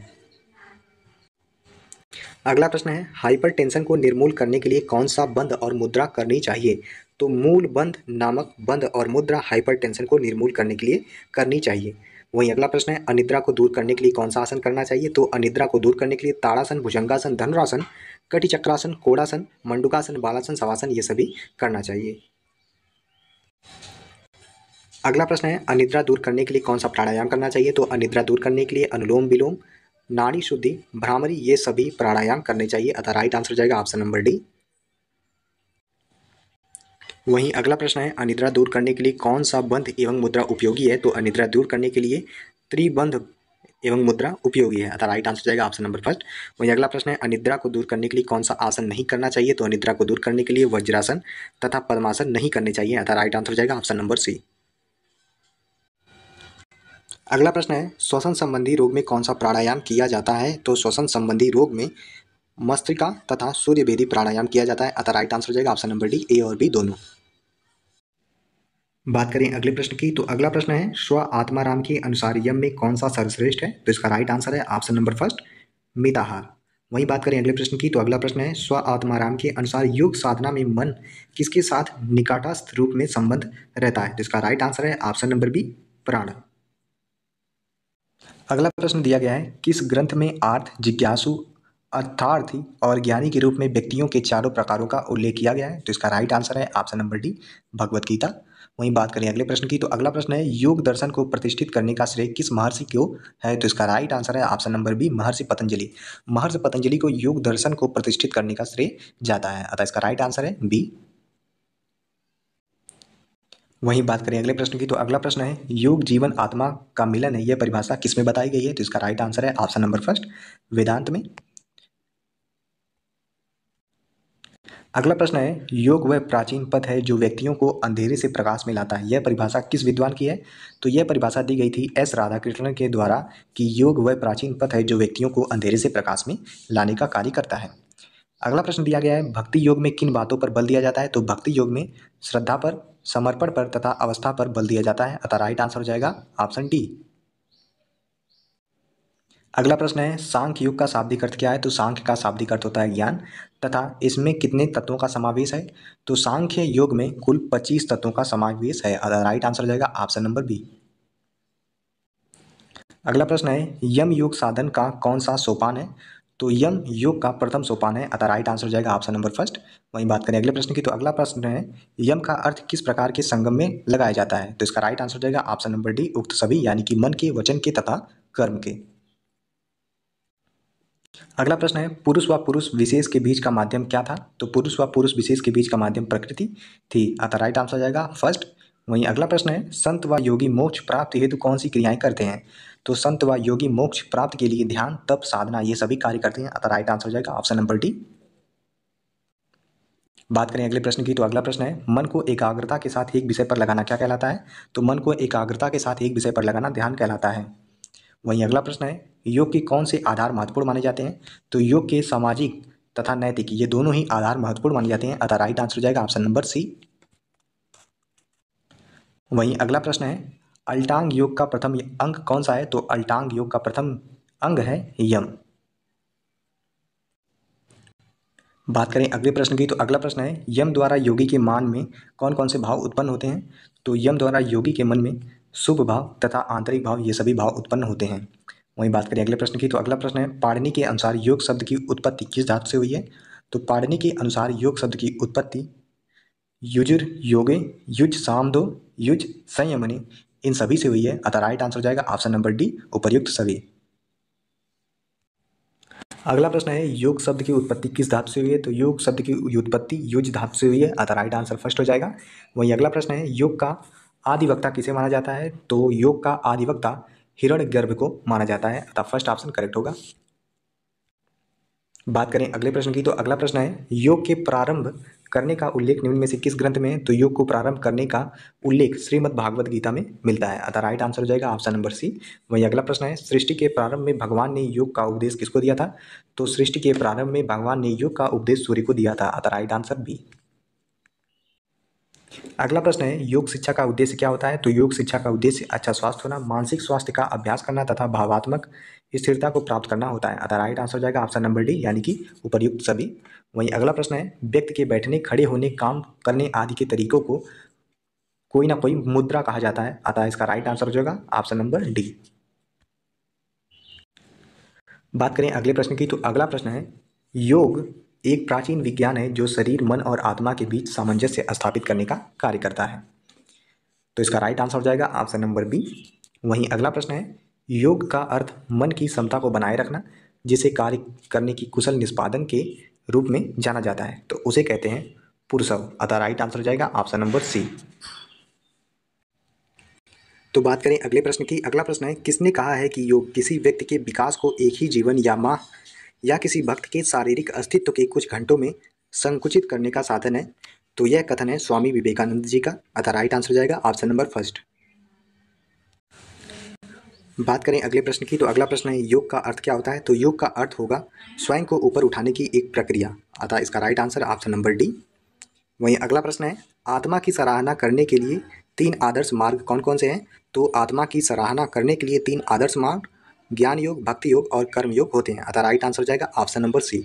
Speaker 1: अगला प्रश्न है, हाइपरटेंशन को निर्मूल करने के लिए कौन सा बंध और मुद्रा करनी चाहिए? तो मूल बंध नामक बंध और मुद्रा हाइपरटेंशन को निर्मूल करने के लिए करनी चाहिए। वहीं अगला प्रश्न है, अनिद्रा को दूर करने के लिए कौन सा आसन करना चाहिए? तो अनिद्रा को दूर करने के लिए ताड़ासन, भुजंगासन, धनुरासन, कटिचक्रासन, कोड़ासन, मंडूकासन, बालासन, शवासन ये सभी करना चाहिए। अगला प्रश्न है, अनिद्रा दूर करने के लिए कौन सा प्राणायाम करना चाहिए? तो अनिद्रा दूर करने के लिए अनुलोम विलोम, नाड़ी शुद्धि, भ्रामरी ये सभी प्राणायाम करने चाहिए, अतः राइट आंसर हो जाएगा ऑप्शन नंबर डी। वहीं अगला प्रश्न है, अनिद्रा दूर करने के लिए कौन सा बंध एवं मुद्रा उपयोगी है? तो अनिद्रा दूर करने के लिए त्रिबंध एवं मुद्रा उपयोगी है, अतः राइट आंसर हो जाएगा ऑप्शन नंबर फर्स्ट। वहीं अगला प्रश्न है, अनिद्रा को दूर करने के लिए कौन सा आसन नहीं करना चाहिए? तो अनिद्रा को दूर करने के लिए वज्रासन तथा पद्मासन नहीं करने चाहिए, अतः राइट आंसर हो जाएगा ऑप्शन नंबर सी। अगला प्रश्न है, श्वसन संबंधी रोग में कौन सा प्राणायाम किया जाता है? तो श्वसन संबंधी रोग में मस्तिका तथा सूर्यभेदी प्राणायाम किया जाता है, अतः राइट आंसर हो जाएगा ऑप्शन नंबर डी, ए और बी दोनों। बात करें अगले प्रश्न की, तो अगला प्रश्न है, स्व आत्माराम के अनुसार यम में कौन सा सर्वश्रेष्ठ है? तो इसका राइट आंसर है ऑप्शन नंबर फर्स्ट, मिताहार। वहीं बात करें अगले प्रश्न की, तो अगला प्रश्न है, स्व आत्माराम के अनुसार योग साधना में मन किसके साथ निकटस्थ रूप में संबंध रहता है? तो इसका राइट आंसर है ऑप्शन नंबर बी, प्राण। अगला प्रश्न दिया गया है, किस ग्रंथ में आर्थ, जिज्ञासु, अर्थार्थी और ज्ञानी के रूप में व्यक्तियों के चारों प्रकारों का उल्लेख किया गया है? तो इसका राइट आंसर है option number D, Bhagavad Gita. वहीं बात करें अगले प्रश्न की, तो अगला प्रश्न है, योग दर्शन को प्रतिष्ठित करने का श्रेय किस महर्षि को है? तो इसका राइट आंसर है ऑप्शन नंबर बी, महर्षि पतंजलि। महर्षि पतंजलि को योग दर्शन को प्रतिष्ठित करने का श्रेय जाता है, अतः इसका राइट आंसर है बी। वहीं बात करें अगले प्रश्न की, तो अगला प्रश्न है, योग जीवन आत्मा का मिलन है, यह परिभाषा किसमें बताई गई है? तो इसका राइट आंसर है ऑप्शन नंबर फर्स्ट, वेदांत में। अगला प्रश्न है, योग वह प्राचीन पथ है जो व्यक्तियों को अंधेरे से प्रकाश में लाता है। यह परिभाषा किस विद्वान की है? तो यह परिभाषा दी गई थी एस राधाकृष्णन के द्वारा कि योग वह प्राचीन पथ है जो व्यक्तियों को अंधेरे से प्रकाश में लाने का कार्य करता है। अगला प्रश्न दिया गया है, भक्ति योग में किन बातों पर बल दिया जाता है? तो भक्ति योग में श्रद्धा पर, समर्पण पर तथा अवस्था पर बल दिया जाता है। अतः राइट आंसर हो जाएगा ऑप्शन डी। अगला प्रश्न है, सांख्य योग का शाब्दिक अर्थ क्या है? तो सांख्य का शाब्दिक अर्थ होता है ज्ञान तथा इसमें कितने तत्वों का समावेश है? तो सांख्य योग में कुल 25 तत्वों का समावेश है। राइट आंसर हो जाएगा ऑप्शन नंबर बी। अगला प्रश्न है, यम योग साधन का कौन सा सोपान है? तो यम योग का प्रथम सोपान है। अतः राइट आंसर हो जाएगा ऑप्शन नंबर फर्स्ट। वहीं बात करें अगले प्रश्न की, तो अगला प्रश्न है, यम का अर्थ किस प्रकार के संगम में लगाया जाता है? तो इसका राइट आंसर हो जाएगा ऑप्शन नंबर डी, उक्त सभी, यानी कि मन के, वचन के तथा कर्म के। अगला प्रश्न है, पुरुष व पुरुष विशेष के बीच का माध्यम क्या था? तो पुरुष व पुरुष विशेष के बीच का माध्यम प्रकृति थी। अतः राइट आंसर हो जाएगा फर्स्ट। वहीं अगला प्रश्न है, संत व योगी मोक्ष प्राप्ति हेतु कौन सी क्रियाएं करते हैं? तो संत व योगी मोक्ष प्राप्ति के लिए ध्यान, तप, साधना ये सभी कार्य करते हैं। अतः राइट आंसर हो जाएगा ऑप्शन नंबर डी। बात करें अगले प्रश्न की, तो अगला प्रश्न है, मन को एकाग्रता के साथ एक विषय पर लगाना क्या कहलाता है? तो मन को एकाग्रता के साथ एक विषय पर लगाना ध्यान कहलाता है। वहीं अगला प्रश्न है, योग के कौन से आधार महत्वपूर्ण माने जाते हैं? तो योग के सामाजिक तथा नैतिक ये दोनों ही आधार महत्वपूर्ण माने जाते हैं। अतः राइट आंसर हो जाएगा ऑप्शन नंबर सी। वहीं अगला प्रश्न है, अल्टांग योग का प्रथम अंग कौन सा है? तो अल्टांग योग का प्रथम अंग है यम। बात करें अगले प्रश्न की, तो अगला प्रश्न है, यम द्वारा योगी के मन में कौन कौन से भाव उत्पन्न होते हैं? तो यम द्वारा योगी के मन में शुभ भाव तथा आंतरिक भाव ये सभी भाव उत्पन्न होते हैं। वहीं बात करें अगले प्रश्न की, तो अगला प्रश्न है, पाणिनि के अनुसार योग शब्द की उत्पत्ति किस धातु से हुई है? तो पाणिनि के अनुसार योग शब्द की उत्पत्ति युजुर योगे, युज सामदो, युज संयमने इन सभी से हुई है। अतः राइट आंसर हो जाएगा ऑप्शन नंबर डी, उपर्युक्त सभी। अगला प्रश्न है, योग शब्द की उत्पत्ति किस धातु से हुई है? तो योग शब्द की उत्पत्ति युज धातु से हुई है। अतः राइट आंसर फर्स्ट हो जाएगा। वहीं अगला प्रश्न है, योग का आदिवक्ता किसे माना जाता है? तो योग का आदिवक्ता हिरण्यगर्भ को माना जाता है। अतः फर्स्ट ऑप्शन करेक्ट होगा। बात करें अगले प्रश्न की, तो अगला प्रश्न है, योग के प्रारंभ करने का उल्लेख निम्न में से किस ग्रंथ में है? तो योग को प्रारंभ करने का उल्लेख श्रीमद् भागवत गीता में मिलता है। अतः राइट आंसर हो जाएगा ऑप्शन नंबर सी। वहीं अगला प्रश्न है, सृष्टि के प्रारंभ में भगवान ने योग का उपदेश किसको दिया था? तो सृष्टि के प्रारंभ में भगवान ने योग का उपदेश सूर्य को दिया था। अतः राइट आंसर बी। अगला प्रश्न है, योग शिक्षा का उद्देश्य क्या होता है? तो योग शिक्षा का उद्देश्य अच्छा स्वास्थ्य होना, मानसिक स्वास्थ्य का अभ्यास करना तथा भावात्मक स्थिरता को प्राप्त करना होता है। अतः राइट आंसर हो जाएगा ऑप्शन नंबर डी, यानी कि उपर्युक्त सभी। वहीं अगला प्रश्न है, व्यक्ति के बैठने, खड़े होने, काम करने आदि के तरीकों को कोई ना कोई मुद्रा कहा जाता है। अतः इसका राइट आंसर हो जाएगा ऑप्शन नंबर डी। बात करें अगले प्रश्न की, तो अगला प्रश्न है, योग एक प्राचीन विज्ञान है जो शरीर, मन और आत्मा के बीच सामंजस्य स्थापित करने का कार्य करता है। तो इसका राइट आंसर हो जाएगा ऑप्शन नंबर बी। वहीं अगला प्रश्न है, योग का अर्थ मन की क्षमता को बनाए रखना, जिसे कार्य करने की कुशल निष्पादन के रूप में जाना जाता है, तो उसे कहते हैं पुरुषव। अतः राइट आंसर हो जाएगा ऑप्शन नंबर सी। तो बात करें अगले प्रश्न की, अगला प्रश्न है, किसने कहा है कि योग किसी व्यक्ति के विकास को एक ही जीवन या माह या किसी भक्त के शारीरिक अस्तित्व के कुछ घंटों में संकुचित करने का साधन है? तो यह कथन है स्वामी विवेकानंद जी का। अतः राइट आंसर हो जाएगा ऑप्शन नंबर फर्स्ट। बात करें अगले प्रश्न की, तो अगला प्रश्न है, योग का अर्थ क्या होता है? तो योग का अर्थ होगा स्वयं को ऊपर उठाने की एक प्रक्रिया। अतः इसका right answer option number D. वहीं अगला प्रश्न है, आत्मा की सराहना करने के लिए 3 आदर्श मार्ग कौन कौन से हैं? तो आत्मा की सराहना करने के लिए 3 आदर्श मार्ग ज्ञान योग, भक्ति योग और कर्म योग होते हैं। अतः राइट आंसर हो जाएगा ऑप्शन नंबर सी।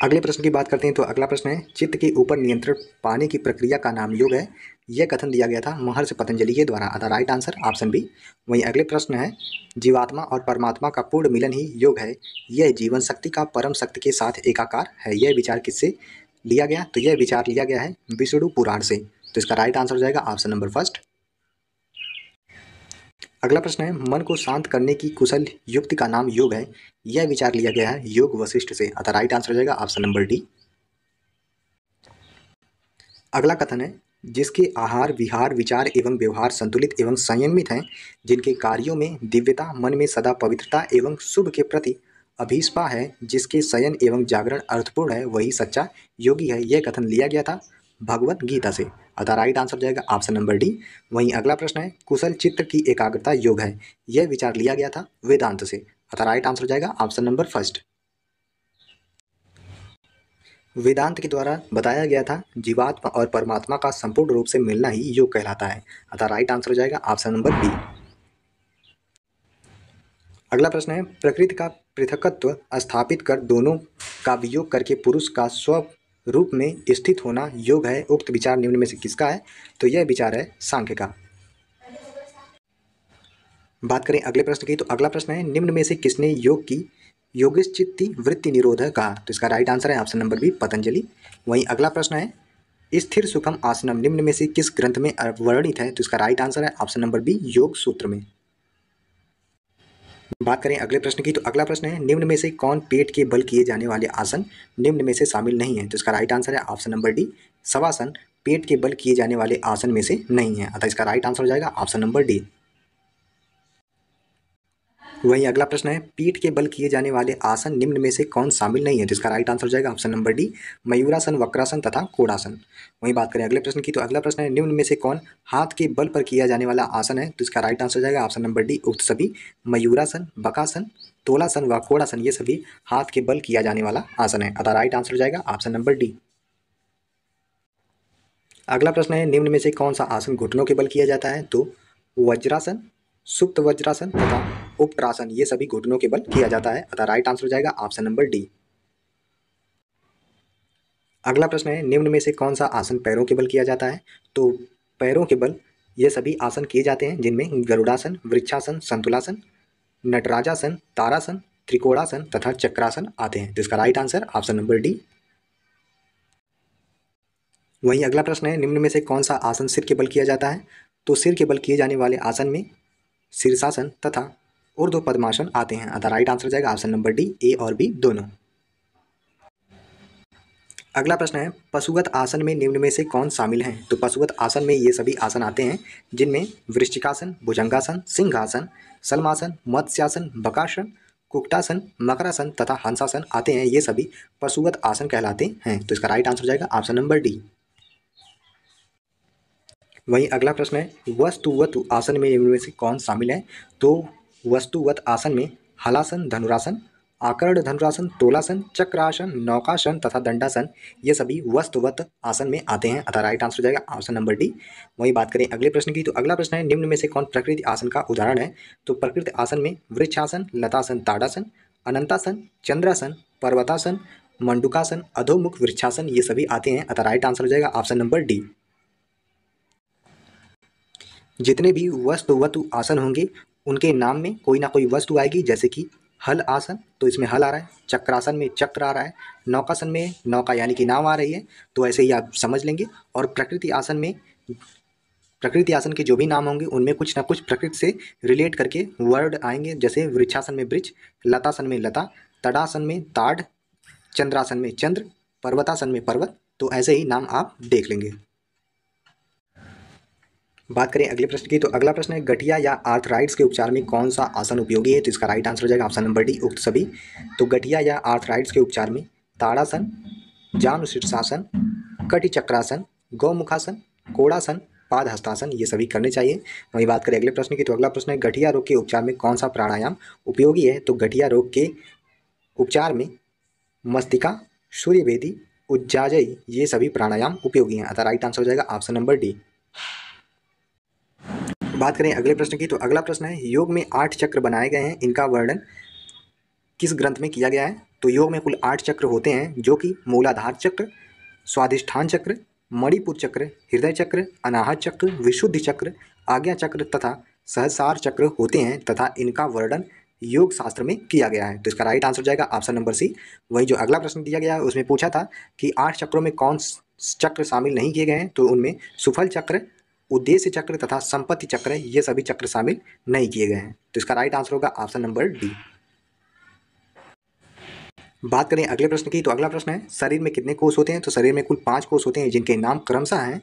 Speaker 1: अगले प्रश्न की बात करते हैं, तो अगला प्रश्न है, चित्त के ऊपर नियंत्रण पाने की प्रक्रिया का नाम योग है। यह कथन दिया गया था महर्षि पतंजलि के द्वारा। अतः राइट आंसर ऑप्शन बी। वहीं अगले प्रश्न है, जीवात्मा और परमात्मा का पूर्ण मिलन ही योग है। यह जीवन शक्ति का परम शक्ति के साथ एकाकार है। यह विचार किससे लिया गया? तो यह विचार लिया गया है विष्णु पुराण से। तो इसका राइट आंसर हो जाएगा ऑप्शन नंबर फर्स्ट। अगला प्रश्न है, मन को शांत करने की कुशल युक्ति का नाम योग है। यह विचार लिया गया है योग वशिष्ठ से। अतः राइट आंसर हो जाएगा ऑप्शन नंबर डी। अगला कथन है, जिसके आहार, विहार, विचार एवं व्यवहार संतुलित एवं संयमित हैं, जिनके कार्यों में दिव्यता, मन में सदा पवित्रता एवं शुभ के प्रति अभीष्पा है, जिसके शयन एवं जागरण अर्थपूर्ण है, वही सच्चा योगी है। यह कथन लिया गया था भगवत गीता से। अतः राइट आंसर हो जाएगा ऑप्शन नंबर डी। वहीं अगला प्रश्न है, कुशल चित्त की एकाग्रता योग है। यह विचार लिया गया था वेदांत से। अतः राइट आंसर हो जाएगा ऑप्शन नंबर फर्स्ट। वेदांत के द्वारा बताया गया था जीवात्मा और परमात्मा का संपूर्ण रूप से मिलना ही योग कहलाता है। अतः राइट आंसर हो जाएगा ऑप्शन नंबर बी। अगला प्रश्न है, प्रकृति का पृथकत्व स्थापित कर दोनों का वियोग करके पुरुष का स्वरूप में स्थित होना योग है। उक्त विचार निम्न में से किसका है? तो यह विचार है सांख्य का। बात करें अगले प्रश्न की, तो अगला प्रश्न है, निम्न में से किसने योग की योगिश्चित्ति वृत्ति निरोध कहा? तो इसका राइट आंसर है ऑप्शन नंबर बी, पतंजलि। वहीं अगला प्रश्न है, स्थिर सुखम आसनम निम्न में से किस ग्रंथ में वर्णित है? तो इसका राइट आंसर है ऑप्शन नंबर बी, योग सूत्र में। बात करें अगले प्रश्न की, तो अगला प्रश्न है, निम्न में से कौन पेट के बल किए जाने वाले आसन निम्न में से शामिल नहीं है? तो इसका राइट आंसर है ऑप्शन नंबर डी, शवासन पेट के बल किए जाने वाले आसन में से नहीं है। अतः इसका राइट आंसर हो जाएगा ऑप्शन नंबर डी। वहीं अगला प्रश्न है, पीठ के बल किए जाने वाले आसन निम्न में से कौन शामिल नहीं है? तो इसका राइट आंसर हो जाएगा ऑप्शन नंबर डी, मयूरासन, वक्रासन तथा कोणासन। वहीं बात करें अगले प्रश्न की, तो अगला प्रश्न है, निम्न में से कौन हाथ के बल पर किया जाने वाला आसन है? तो इसका राइट आंसर हो जाएगा ऑप्शन नंबर डी, उक्त सभी मयूरासन, बकासन, तोलासन व कोणासन ये सभी हाथ के बल किया जाने वाला आसन है। अतः राइट आंसर हो जाएगा ऑप्शन नंबर डी। अगला प्रश्न है, निम्न में से कौन सा आसन घुटनों के बल किया जाता है? तो वज्रासन, सुप्त वज्रासन तथा उपट्रासन ये सभी घुटनों के बल किया जाता है। अतः राइट आंसर हो जाएगा ऑप्शन नंबर डी। अगला प्रश्न है, निम्न में से कौन सा आसन पैरों के बल किया जाता है? तो पैरों के बल ये सभी आसन किए जाते हैं, जिनमें गरुड़ासन, वृक्षासन, संतुलासन, नटराजासन, तारासन, त्रिकोणासन तथा चक्रासन आते हैं। तो इसका right answer option number D. वहीं अगला प्रश्न है, निम्न में से कौन सा आसन सिर के बल किया जाता है? तो सिर के बल किए जाने वाले आसन में शीर्षासन तथा ऊर्ध्व पद्मासन आते हैं। अतः राइट आंसर हो जाएगा ऑप्शन नंबर डी, ए और बी दोनों। अगला प्रश्न है, पशुगत आसन में निम्न में से कौन शामिल है? तो पशुगत आसन में ये सभी आसन आते हैं, जिनमें वृश्चिकासन, भुजंगासन, सिंहासन, सलमासन, मत्स्यासन, बकासन, कुक्टासन, मकरासन तथा हंसासन आते हैं। ये सभी पशुगत आसन कहलाते हैं। तो इसका राइट आंसर हो जाएगा ऑप्शन नंबर डी। वहीं अगला प्रश्न है, वस्तुवत आसन में निम्न में से कौन शामिल है? तो वस्तुवत आसन में हलासन, धनुरासन, आकर्ण धनुरासन, तोलासन, चक्रासन, नौकासन तथा दंडासन ये सभी वस्तुवत आसन में आते हैं। अतः राइट आंसर हो जाएगा ऑप्शन नंबर डी। वहीं बात करें अगले प्रश्न की, तो अगला प्रश्न है, निम्न में से कौन प्रकृति आसन का उदाहरण है? तो प्रकृति आसन में वृक्षासन, लतासन, ताड़ासन, अनंतासन, चंद्रासन, पर्वतासन, मंडूकासन, अधोमुख वृक्षासन ये सभी आते हैं। अतः राइट आंसर हो जाएगा ऑप्शन नंबर डी। जितने भी वस्तुवतु आसन होंगे उनके नाम में कोई ना कोई वस्तु आएगी, जैसे कि हल आसन, तो इसमें हल आ रहा है, चक्रासन में चक्र आ रहा है, नौकासन में नौका यानी कि नाव आ रही है, तो ऐसे ही आप समझ लेंगे। और प्रकृति आसन में प्रकृति आसन के जो भी नाम होंगे उनमें कुछ ना कुछ प्रकृति से रिलेट करके वर्ड आएंगे, जैसे वृक्षासन में वृक्ष, लतासन में लता, तड़ासन में ताड़, चंद्रासन में चंद्र, पर्वतासन में पर्वत, तो ऐसे ही नाम आप देख लेंगे। बात करें अगले प्रश्न की, तो अगला प्रश्न है, गठिया या आर्थराइड्स के उपचार में कौन सा आसन उपयोगी है? तो इसका राइट आंसर हो जाएगा ऑप्शन नंबर डी, उक्त सभी। तो गठिया या आर्थराइड्स के उपचार में ताड़ासन, जानुशीर्षासन, कटि चक्रासन, गौमुखासन, कोड़ासन, पाद हस्तासन ये सभी करने चाहिए। वहीं बात करें अगले प्रश्न की, तो अगला प्रश्न है, गठिया रोग के उपचार में कौन सा प्राणायाम उपयोगी है? तो गठिया रोग के उपचार में मस्तिका, सूर्यभेदी, उज्जाजयी ये सभी प्राणायाम उपयोगी हैं। अतः राइट आंसर हो जाएगा ऑप्शन नंबर डी। बात करें अगले प्रश्न की, तो अगला प्रश्न है, योग में 8 चक्र बनाए गए हैं, इनका वर्णन किस ग्रंथ में किया गया है? तो योग में कुल 8 चक्र होते हैं, जो कि मूलाधार चक्र, स्वाधिष्ठान चक्र, मणिपुर चक्र, हृदय चक्र, अनाहत चक्र, विशुद्धि चक्र, आज्ञा चक्र तथा सहस्रार चक्र होते हैं, तथा इनका वर्णन योग शास्त्र में किया गया है। तो इसका राइट आंसर हो जाएगा ऑप्शन नंबर सी। वही जो अगला प्रश्न दिया गया है उसमें पूछा था कि 8 चक्रों में कौन चक्र शामिल नहीं किए गए हैं, तो उनमें सुफल चक्र, उद्देश्य चक्र तथा संपत्ति चक्र ये सभी चक्र शामिल नहीं किए गए हैं। तो इसका राइट आंसर होगा ऑप्शन नंबर डी। बात करें अगले प्रश्न की, तो अगला प्रश्न है, शरीर में कितने कोष होते हैं? तो शरीर में कुल 5 कोष होते हैं, जिनके नाम क्रमशः हैं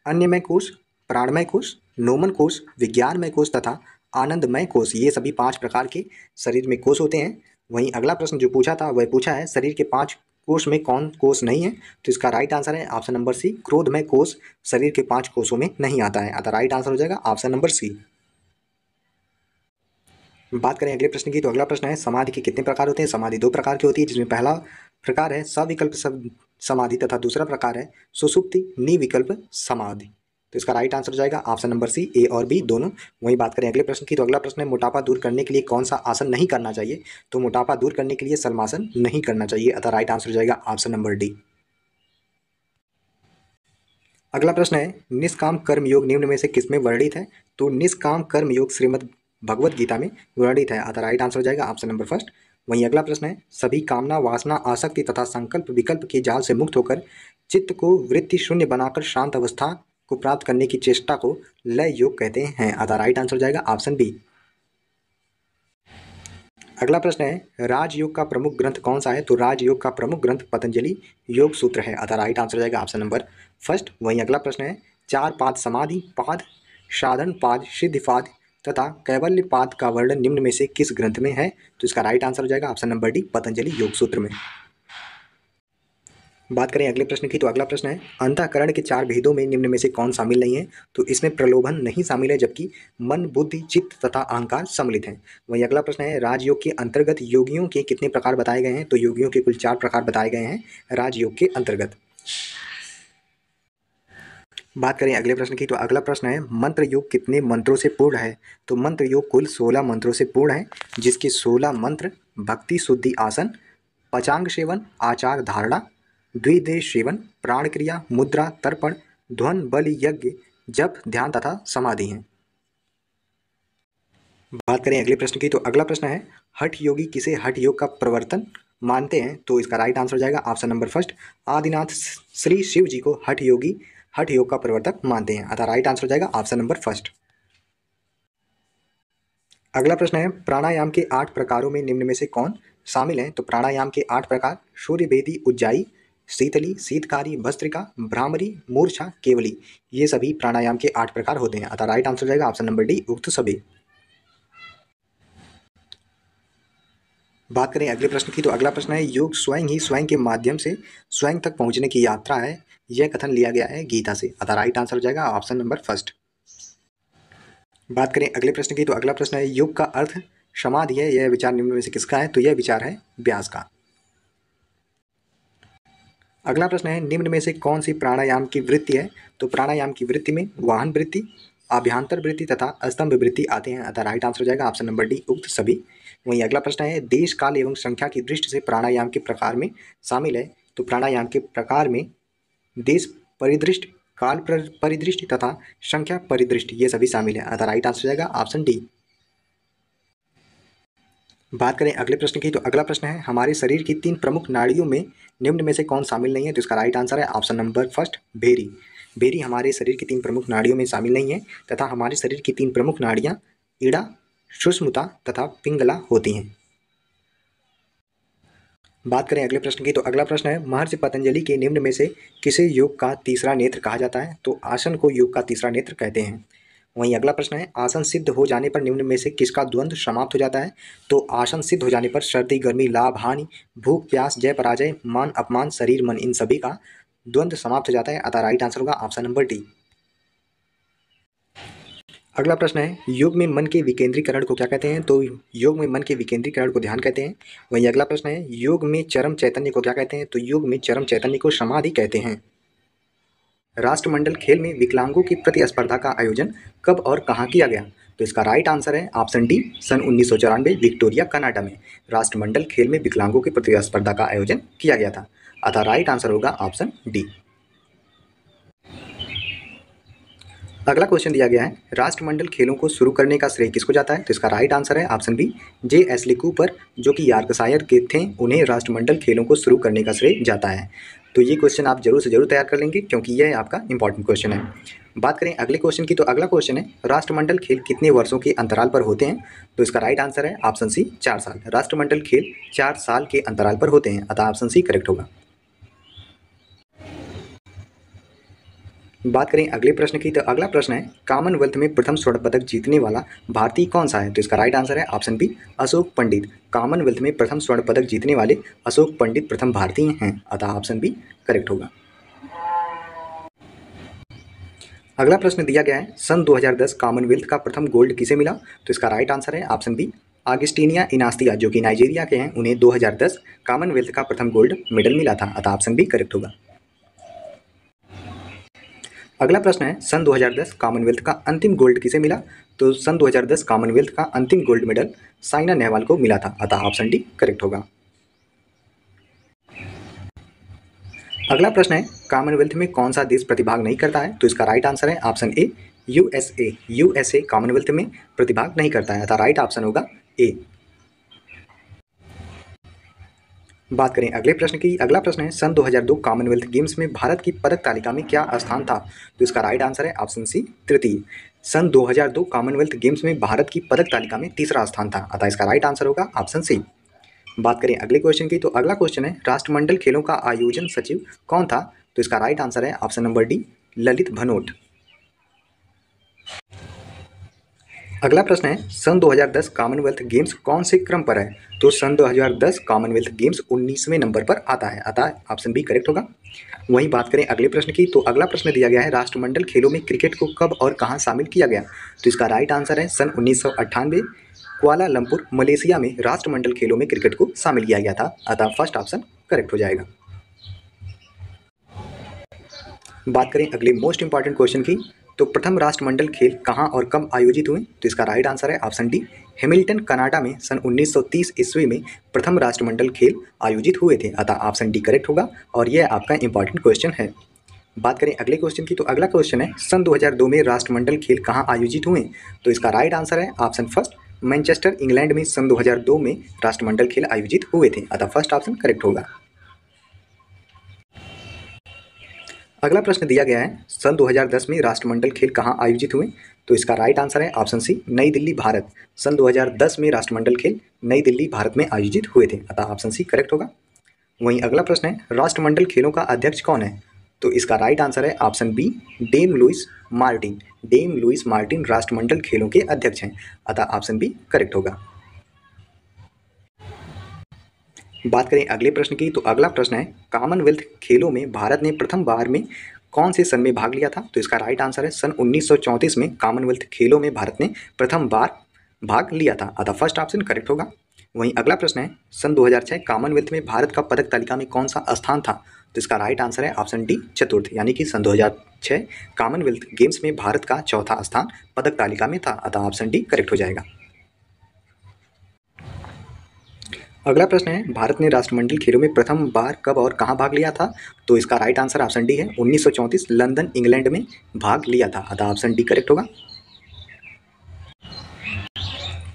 Speaker 1: अन्यमय कोष, प्राणमय कोष, नोमन कोष, विज्ञानमय कोष तथा आनंदमय कोष। ये सभी 5 प्रकार के शरीर में कोष होते हैं। वहीं अगला प्रश्न जो पूछा था वह पूछा है शरीर के 5 कोष में कौन कोष नहीं है? तो इसका राइट आंसर है ऑप्शन नंबर सी, क्रोधमय कोष शरीर के 5 कोषों में नहीं आता है। अतः राइट आंसर हो जाएगा ऑप्शन नंबर सी। बात करें अगले प्रश्न की, तो अगला प्रश्न है समाधि के कितने प्रकार होते हैं? समाधि 2 प्रकार की होती है, जिसमें पहला प्रकार है सविकल्प समाधि तथा दूसरा प्रकार है सुषुप्ति निविकल्प समाधि। तो इसका राइट आंसर हो जाएगा ऑप्शन नंबर सी, ए और बी दोनों। वहीं बात करें अगले प्रश्न की, तो अगला प्रश्न है मोटापा दूर करने के लिए कौन सा आसन नहीं करना चाहिए? तो मोटापा दूर करने के लिए सल्मासन नहीं करना चाहिए। अतः राइट आंसर हो जाएगा ऑप्शन नंबर डी। अगला प्रश्न है निष्काम कर्म योग निम्न में से किसमें वर्णित है? तो निष्काम कर्म योग श्रीमद् भगवत गीता में वर्णित है। अतः राइट आंसर हो जाएगा ऑप्शन नंबर फर्स्ट। वहीं अगला प्रश्न है सभी कामना वासना आसक्ति तथा संकल्प विकल्प के जाल से मुक्त होकर चित्त को वृत्ति शून्य बनाकर शांत अवस्था को प्राप्त करने की चेष्टा को लय योग कहते हैं। अतः राइट आंसर हो जाएगा ऑप्शन बी। अगला प्रश्न है राजयोग का प्रमुख ग्रंथ कौन सा है? तो राजयोग का प्रमुख ग्रंथ पतंजलि योग सूत्र है। अतः राइट आंसर हो जाएगा ऑप्शन नंबर फर्स्ट। वहीं अगला प्रश्न है 4 पाद समाधि पाद साधन पाद सिद्धि पाद तथा कैवल्य पाद का वर्णन निम्न में से किस ग्रंथ में है? तो इसका राइट आंसर हो जाएगा ऑप्शन नंबर डी, पतंजलि योग सूत्र में। बात करें अगले प्रश्न की, तो अगला प्रश्न है अंतःकरण के 4 भेदों में निम्न में से कौन शामिल नहीं है? तो इसमें प्रलोभन नहीं शामिल है, जबकि मन बुद्धि चित्त तथा अहंकार सम्मिलित हैं। वहीं अगला प्रश्न है राजयोग के अंतर्गत योगियों के कितने प्रकार बताए गए हैं? तो योगियों के कुल 4 प्रकार बताए गए हैं राजयोग के अंतर्गत। बात करें अगले प्रश्न की, तो अगला प्रश्न है मंत्र योग कितने मंत्रों से पूर्ण है? तो मंत्र योग कुल 16 मंत्रों से पूर्ण है, जिसके 16 मंत्र भक्ति शुद्धि आसन पचांग सेवन आचार धारणा द्विदेश सेवन प्राण क्रिया मुद्रा तर्पण ध्वन बलि यज्ञ जप ध्यान तथा समाधि हैं। बात करें अगले प्रश्न की, तो अगला प्रश्न है हठ योगी किसे हठ योग का प्रवर्तन मानते हैं? तो इसका राइट आंसर हो जाएगा option number first, Adinath Shri Shiv ji को हठ योगी हठ योग का प्रवर्तक मानते हैं। अतः राइट आंसर हो जाएगा ऑप्शन नंबर फर्स्ट। अगला प्रश्न है प्राणायाम के 8 प्रकारों में निम्न में से कौन शामिल है? तो प्राणायाम के 8 प्रकार सूर्य भेदी उज्जाई शीतली शीतकारी भस्त्रिका भ्रामरी मूर्छा केवली, ये सभी प्राणायाम के 8 प्रकार होते हैं। अतः राइट आंसर हो जाएगा ऑप्शन नंबर डी, उक्त सभी। बात करें अगले प्रश्न की, तो अगला प्रश्न है योग स्वयं ही स्वयं के माध्यम से स्वयं तक पहुंचने की यात्रा है, यह कथन लिया गया है गीता से। अतः राइट आंसर हो जाएगा ऑप्शन नंबर फर्स्ट। बात करें अगले प्रश्न की, तो अगला प्रश्न है योग का अर्थ समाधि है, यह विचार निम्न में से किसका है? तो यह विचार है व्यास का। अगला प्रश्न है निम्न में से कौन सी प्राणायाम की वृत्ति है? तो प्राणायाम की वृत्ति में वाहन वृत्ति आभ्यंतर वृत्ति तथा स्तंभ वृत्ति आते हैं। अतः राइट आंसर हो जाएगा ऑप्शन नंबर डी, उक्त सभी। वहीं अगला प्रश्न है देश काल एवं संख्या की दृष्टि से प्राणायाम के प्रकार में शामिल है। तो प्राणायाम के प्रकार में देश परिदृष्टि काल परिदृष्टि तथा संख्या परिदृष्टि ये सभी शामिल है। अतः राइट आंसर हो जाएगा ऑप्शन डी। बात करें अगले प्रश्न की, तो अगला प्रश्न है हमारे शरीर की 3 प्रमुख नाड़ियों में निम्न में से कौन शामिल नहीं है? तो इसका राइट आंसर है ऑप्शन नंबर फर्स्ट, भेरी। भेरी हमारे शरीर की 3 प्रमुख नाड़ियों में शामिल नहीं है तथा हमारे शरीर की 3 प्रमुख नाड़ियाँ इड़ा सुष्मिता तथा पिंगला होती हैं। बात करें अगले प्रश्न की, तो अगला प्रश्न है महर्षि पतंजलि के निम्न में से किसे योग का तीसरा नेत्र कहा जाता है? तो आसन को योग का तीसरा नेत्र कहते हैं। वहीं अगला प्रश्न है आसन सिद्ध हो जाने पर निम्न में से किसका द्वंद्व समाप्त हो जाता है? तो आसन सिद्ध हो जाने पर सर्दी गर्मी लाभ हानि भूख प्यास जय पराजय मान अपमान शरीर मन इन सभी का द्वंद्व समाप्त हो जाता है। अतः राइट आंसर होगा ऑप्शन नंबर डी। अगला प्रश्न है योग में मन के विकेंद्रीकरण को क्या कहते हैं? तो योग में मन के विकेंद्रीकरण को ध्यान कहते हैं। वहीं अगला प्रश्न है योग में चरम चैतन्य को क्या कहते हैं? तो योग में चरम चैतन्य को समाधि कहते हैं। राष्ट्रमंडल खेल में विकलांगों की प्रतिस्पर्धा का आयोजन कब और कहाँ किया गया? तो इसका राइट आंसर है ऑप्शन डी, सन 1994 विक्टोरिया कनाडा में राष्ट्रमंडल खेल में विकलांगों की प्रतिस्पर्धा का आयोजन किया गया था। अतः राइट आंसर होगा ऑप्शन डी। अगला क्वेश्चन दिया गया है राष्ट्रमंडल खेलों को शुरू करने का श्रेय किसको जाता है? तो इसका राइट आंसर है ऑप्शन बी, जे एसली कूपर, जो कि यॉर्कशायर के थे, उन्हें राष्ट्रमंडल खेलों को शुरू करने का श्रेय जाता है। तो ये क्वेश्चन आप जरूर से जरूर तैयार कर लेंगे क्योंकि यह आपका इंपॉर्टेंट क्वेश्चन है। बात करें अगले क्वेश्चन की, तो अगला क्वेश्चन है राष्ट्रमंडल खेल कितने वर्षों के अंतराल पर होते हैं? तो इसका राइट आंसर है ऑप्शन सी, 4 साल। राष्ट्रमंडल खेल 4 साल के अंतराल पर होते हैं। अतः ऑप्शन सी करेक्ट होगा। बात करें अगले प्रश्न की, तो अगला प्रश्न है कॉमनवेल्थ में प्रथम स्वर्ण पदक जीतने वाला भारतीय कौन सा है? तो इसका राइट आंसर है option B Ashok Pandit. Commonwealth में प्रथम स्वर्ण पदक जीतने वाले अशोक पंडित प्रथम भारतीय हैं, अतः ऑप्शन बी करेक्ट होगा। अगला प्रश्न दिया गया है सन 2010 कॉमनवेल्थ का प्रथम गोल्ड किसे मिला? तो इसका राइट आंसर है ऑप्शन बी आगस्टीनिया इनास्तिया, जो कि नाइजीरिया के हैं, उन्हें 2010 कॉमनवेल्थ का प्रथम गोल्ड मेडल मिला था, अतः ऑप्शन बी करेक्ट होगा। अगला प्रश्न है सन 2010 कॉमनवेल्थ का अंतिम गोल्ड किसे मिला? तो सन 2010 कॉमनवेल्थ का अंतिम गोल्ड मेडल साइना नेहवाल को मिला था, अतः ऑप्शन डी करेक्ट होगा। अगला प्रश्न है कॉमनवेल्थ में कौन सा देश प्रतिभाग नहीं करता है? तो इसका राइट आंसर है option A USA. USA Commonwealth में प्रतिभाग नहीं करता है, अतः राइट ऑप्शन होगा ए। बात करें अगले प्रश्न की, अगला प्रश्न है सन 2002 कॉमनवेल्थ गेम्स में भारत की पदक तालिका में क्या स्थान था? तो इसका राइट आंसर है ऑप्शन सी तृतीय। सन 2002 कॉमनवेल्थ गेम्स में भारत की पदक तालिका में तीसरा स्थान था, अतः इसका राइट आंसर होगा ऑप्शन सी। बात करें अगले क्वेश्चन की, तो अगला क्वेश्चन है राष्ट्रमंडल खेलों का आयोजन सचिव कौन था? तो इसका राइट आंसर है option number D Lalit Bhanot. अगला प्रश्न है सन 2010 कॉमनवेल्थ गेम्स कौन से क्रम पर है? तो सन 2010 कॉमनवेल्थ गेम्स 19वें नंबर पर आता है, अतः ऑप्शन बी करेक्ट होगा। वहीं बात करें अगले प्रश्न की, तो अगला प्रश्न दिया गया है राष्ट्रमंडल खेलों में क्रिकेट को कब और कहां शामिल किया गया? तो इसका राइट आंसर है सन 1998 कुआलालंपुर मलेशिया में राष्ट्रमंडल खेलों में क्रिकेट को शामिल किया गया था, अतः फर्स्ट ऑप्शन करेक्ट हो जाएगा। बात करें अगले मोस्ट इंपॉर्टेंट क्वेश्चन की, तो प्रथम राष्ट्रमंडल खेल कहां और कब आयोजित हुए? तो इसका राइट आंसर है ऑप्शन डी हैमिल्टन कनाडा में सन 1930 ईस्वी में प्रथम राष्ट्रमंडल खेल आयोजित हुए थे, अतः ऑप्शन डी करेक्ट होगा और यह आपका इंपॉर्टेंट क्वेश्चन है। बात करें अगले क्वेश्चन की, तो अगला क्वेश्चन है सन 2002 में राष्ट्रमंडल खेल कहां आयोजित हुए? तो इसका राइट आंसर है ऑप्शन फर्स्ट मैनचेस्टर इंग्लैंड में सन 2002 में राष्ट्रमंडल खेल आयोजित हुए थे, अतः फर्स्ट ऑप्शन करेक्ट होगा। अगला प्रश्न दिया गया है सन 2010 में राष्ट्रमंडल खेल कहां आयोजित हुए? तो इसका राइट आंसर है ऑप्शन सी नई दिल्ली भारत। सन 2010 में राष्ट्रमंडल खेल नई दिल्ली भारत में आयोजित हुए थे, अतः ऑप्शन सी करेक्ट होगा। वहीं अगला प्रश्न है राष्ट्रमंडल खेलों का अध्यक्ष कौन है? तो इसका राइट आंसर है option B Dame Louise Martin. Dame Louise Martin राष्ट्रमंडल खेलों के अध्यक्ष हैं, अतः ऑप्शन बी करेक्ट होगा। बात करें अगले प्रश्न की, तो अगला प्रश्न है कॉमनवेल्थ खेलों में भारत ने प्रथम बार में कौन से सन में भाग लिया था? तो इसका राइट आंसर है सन 1934 में कॉमनवेल्थ खेलों में भारत ने प्रथम बार भाग लिया था, अतः फर्स्ट ऑप्शन करेक्ट होगा। वहीं अगला प्रश्न है सन 2006 कॉमनवेल्थ में भारत का पदक तालिका में कौन सा स्थान था? तो इसका राइट आंसर है ऑप्शन डी चतुर्थ, यानी कि सन 2006 कॉमनवेल्थ गेम्स में भारत का चौथा स्थान पदक तालिका में था, अतः ऑप्शन डी करेक्ट हो जाएगा। अगला प्रश्न है भारत ने राष्ट्रमंडल खेलों में प्रथम बार कब और कहां भाग लिया था? तो इसका राइट आंसर ऑप्शन डी है 1934 लंदन इंग्लैंड में भाग लिया था, अतः ऑप्शन डी करेक्ट होगा।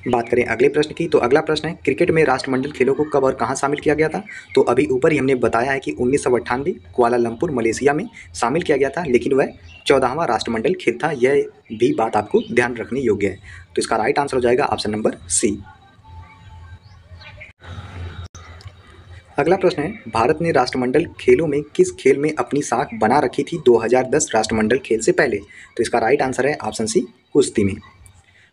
Speaker 1: बात करें अगले प्रश्न की, तो अगला प्रश्न है क्रिकेट में राष्ट्रमंडल खेलों को कब और कहां शामिल किया गया था? तो अभी ऊपर ही हमने बताया है कि 1998 कुआलालंपुर मलेशिया में शामिल किया गया था, लेकिन वह 14वां राष्ट्रमंडल खेल था, यह भी बात आपको ध्यान रखने योग्य है। तो इसका राइट आंसर हो जाएगा ऑप्शन नंबर सी। अगला प्रश्न है भारत ने राष्ट्रमंडल खेलों में किस खेल में अपनी साख बना रखी थी 2010 राष्ट्रमंडल खेल से पहले? तो इसका राइट आंसर है ऑप्शन सी कुश्ती में।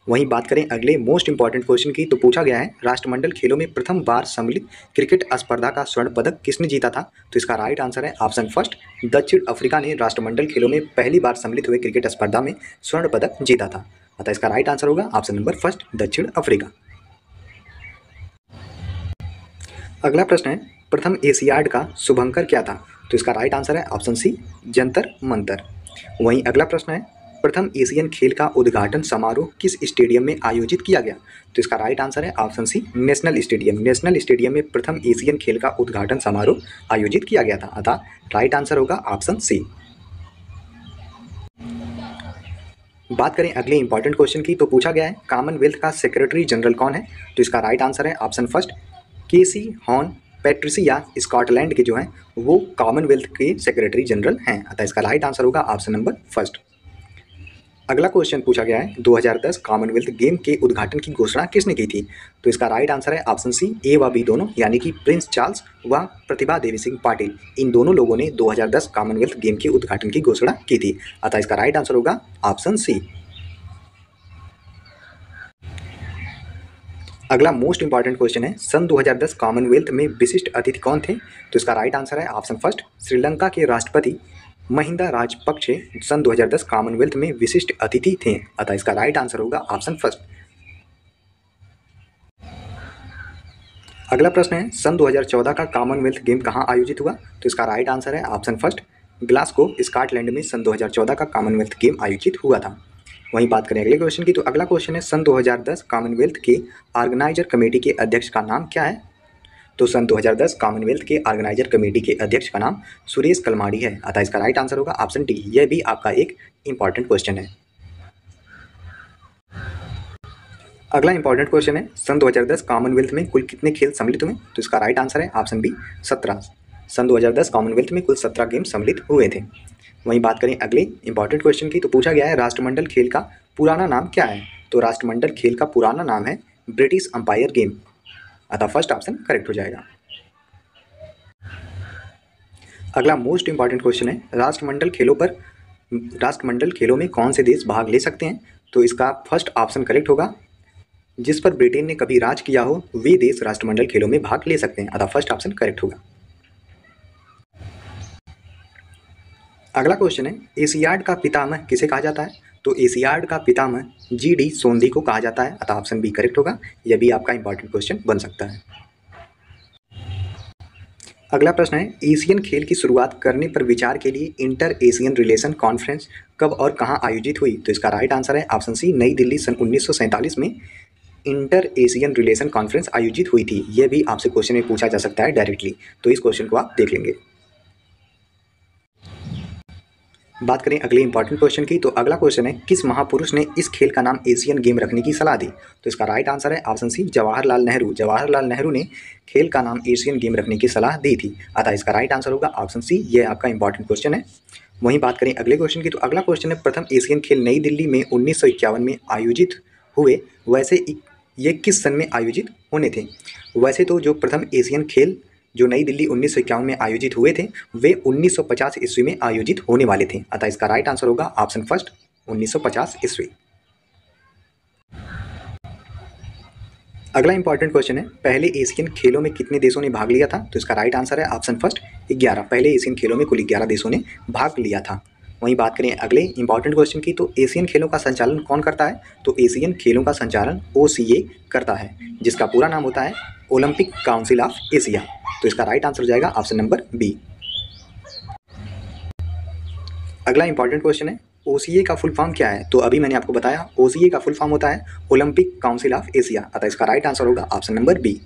Speaker 1: वहीं बात करें अगले मोस्ट इंपॉर्टेंट क्वेश्चन की, तो पूछा गया है राष्ट्रमंडल खेलों में प्रथम बार सम्मिलित क्रिकेट स्पर्धा का स्वर्ण पदक किसने जीता था? तो इसका राइट आंसर है ऑप्शन फर्स्ट दक्षिण अफ्रीका ने राष्ट्रमंडल खेलों में पहली बार सम्मिलित हुए क्रिकेट स्पर्धा में स्वर्ण पदक जीता था, अतः इसका राइट आंसर होगा ऑप्शन नंबर फर्स्ट दक्षिण अफ्रीका। अगला प्रश्न है प्रथम एशियाड का शुभंकर क्या था? तो इसका राइट आंसर है ऑप्शन सी जंतर मंतर। वहीं अगला प्रश्न है प्रथम एशियन खेल का उद्घाटन समारोह किस स्टेडियम में आयोजित किया गया? तो इसका राइट आंसर है option C national stadium. National stadium में प्रथम एशियन खेल का उद्घाटन समारोह आयोजित किया गया था, अतः राइट आंसर होगा ऑप्शन सी। बात करें अगले इंपॉर्टेंट क्वेश्चन की, तो पूछा गया है कॉमनवेल्थ का सेक्रेटरी जनरल कौन है? तो इसका राइट आंसर है ऑप्शन फर्स्ट केसी हॉर्न पैट्रिसिया स्कॉटलैंड के जो हैं वो कॉमनवेल्थ के सेक्रेटरी जनरल हैं, अतः इसका राइट आंसर होगा ऑप्शन नंबर फर्स्ट। अगला क्वेश्चन पूछा गया है 2010 कॉमनवेल्थ गेम के उद्घाटन की घोषणा किसने की थी? तो इसका राइट आंसर है ऑप्शन सी ए व बी दोनों, यानी कि प्रिंस चार्ल्स व प्रतिभा देवी सिंह पाटिल। इन दोनों लोगों ने 2010 कॉमनवेल्थ गेम के उद्घाटन की घोषणा की थी, अतः इसका राइट आंसर होगा ऑप्शन सी। अगला मोस्ट इंपॉर्टेंट क्वेश्चन है, सन 2010 कॉमनवेल्थ में विशिष्ट अतिथि कौन थे? तो इसका राइट आंसर है ऑप्शन फर्स्ट श्रीलंका के राष्ट्रपति महिंदा राजपक्षे सन 2010 कॉमनवेल्थ में विशिष्ट अतिथि थे, अतः इसका राइट आंसर होगा ऑप्शन फर्स्ट। अगला प्रश्न है, सन 2014 का कॉमनवेल्थ गेम कहाँ आयोजित हुआ? तो इसका राइट आंसर है ऑप्शन फर्स्ट ग्लासगो स्कॉटलैंड में सन 2014 का कॉमनवेल्थ गेम आयोजित हुआ था। वहीं बात करें अगले क्वेश्चन की, तो अगला क्वेश्चन है, सन 2010 कॉमनवेल्थ के ऑर्गेनाइजर कमेटी के अध्यक्ष का नाम क्या है? तो सन 2010 कॉमनवेल्थ के ऑर्गेनाइजर कमेटी के अध्यक्ष का नाम सुरेश कलमाडी है, अतः इसका राइट आंसर होगा ऑप्शन डी। यह भी आपका एक इंपॉर्टेंट क्वेश्चन है। अगला इंपॉर्टेंट क्वेश्चन है, सन 2010 कॉमनवेल्थ में कुल कितने खेल सम्मिलित हुए? तो इसका राइट आंसर है ऑप्शन बी 17। सन 2010 कॉमनवेल्थ में कुल 17 गेम सम्मिलित हुए थे। वहीं बात करें अगले इंपॉर्टेंट क्वेश्चन की, तो पूछा गया है राष्ट्रमंडल खेल का पुराना नाम क्या है? तो राष्ट्रमंडल खेल का पुराना नाम है ब्रिटिश अंपायर गेम, अतः फर्स्ट ऑप्शन करेक्ट हो जाएगा। अगला मोस्ट इंपॉर्टेंट क्वेश्चन है, राष्ट्रमंडल खेलों में कौन से देश भाग ले सकते हैं? तो इसका फर्स्ट ऑप्शन करेक्ट होगा, जिस पर ब्रिटेन ने कभी राज किया हो वे देश राष्ट्रमंडल खेलों में भाग ले सकते हैं, अतः फर्स्ट ऑप्शन करेक्ट होगा। अगला क्वेश्चन है, एशियाड का पितामह किसे कहा जाता है? तो एशियाड का पितामह जी.डी. सोंधी को कहा जाता है, अतः ऑप्शन बी करेक्ट होगा। यह भी आपका इंपॉर्टेंट क्वेश्चन बन सकता है। अगला प्रश्न है, एशियन खेल की शुरुआत करने पर विचार के लिए इंटर एशियन रिलेशन कॉन्फ्रेंस कब और कहां आयोजित हुई? तो इसका राइट आंसर है ऑप्शन सी नई दिल्ली सन 1947 में इंटर एशियन रिलेशन कॉन्फ्रेंस आयोजित हुई थी। यह भी आपसे क्वेश्चन में पूछा जा सकता है डायरेक्टली, तो इस क्वेश्चन को आप देख लेंगे। बात करें अगले इंपॉर्टेंट क्वेश्चन की, तो अगला क्वेश्चन है, किस महापुरुष ने इस खेल का नाम एशियन गेम रखने की सलाह दी? तो इसका राइट आंसर है ऑप्शन सी जवाहरलाल नेहरू। जवाहरलाल नेहरू ने खेल का नाम एशियन गेम रखने की सलाह दी थी, अतः इसका राइट आंसर होगा ऑप्शन सी। यह आपका इंपॉर्टेंट क्वेश्चन है। वहीं बात करें अगले क्वेश्चन की, तो अगला क्वेश्चन है, प्रथम एशियन खेल नई दिल्ली में 1951 में आयोजित हुए, वैसे ये किस सन में आयोजित होने थे? वैसे तो जो प्रथम एशियन खेल जो नई दिल्ली 1951 में आयोजित हुए थे वे 1950 ईस्वी में आयोजित होने वाले थे, अतः इसका राइट आंसर होगा ऑप्शन फर्स्ट 1950 ईस्वी। अगला इंपॉर्टेंट क्वेश्चन है, पहले एशियन खेलों में कितने देशों ने भाग लिया था? तो इसका राइट आंसर है ऑप्शन फर्स्ट 11। पहले एशियन खेलों में कुल 11 देशों ने भाग लिया था। वहीं बात करें अगले इंपॉर्टेंट क्वेश्चन की, तो एशियन खेलों का संचालन कौन करता है? तो एशियन खेलों का संचालन OCA करता है, जिसका पूरा नाम होता है ओलंपिक काउंसिल ऑफ एशिया। तो इसका राइट आंसर हो जाएगा ऑप्शन नंबर बी। अगला इंपॉर्टेंट क्वेश्चन है, OCA का फुल फॉर्म क्या है? तो अभी मैंने आपको बताया OCA का फुल फॉर्म होता है ओलंपिक काउंसिल ऑफ एशिया, अतः इसका राइट आंसर होगा ऑप्शन नंबर बी।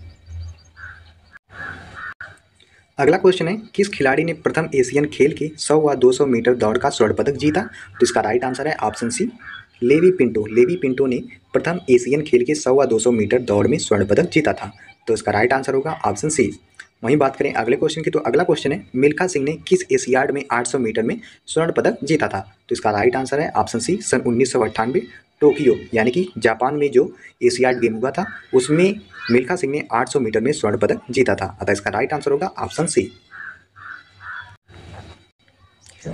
Speaker 1: अगला क्वेश्चन है, किस खिलाड़ी ने प्रथम एशियन खेल के 100 व 200 मीटर दौड़ का स्वर्ण पदक जीता? तो इसका राइट आंसर है ऑप्शन सी लेवी पिंटो। लेवी पिंटो ने प्रथम एशियन खेल के 100 व 200 मीटर दौड़ में स्वर्ण पदक जीता था, तो इसका राइट आंसर होगा ऑप्शन सी। वहीं बात करें अगले क्वेश्चन की, तो अगला क्वेश्चन है, मिल्खा सिंह ने किस एशियाड में 800 मीटर में स्वर्ण पदक जीता था? तो इसका राइट आंसर है ऑप्शन सी सन 1998 टोक्यो यानी कि जापान में जो एशियाड गेम हुआ था उसमें मिल्खा सिंह ने 800 मीटर में स्वर्ण पदक जीता था, अतः इसका राइट आंसर होगा ऑप्शन सी।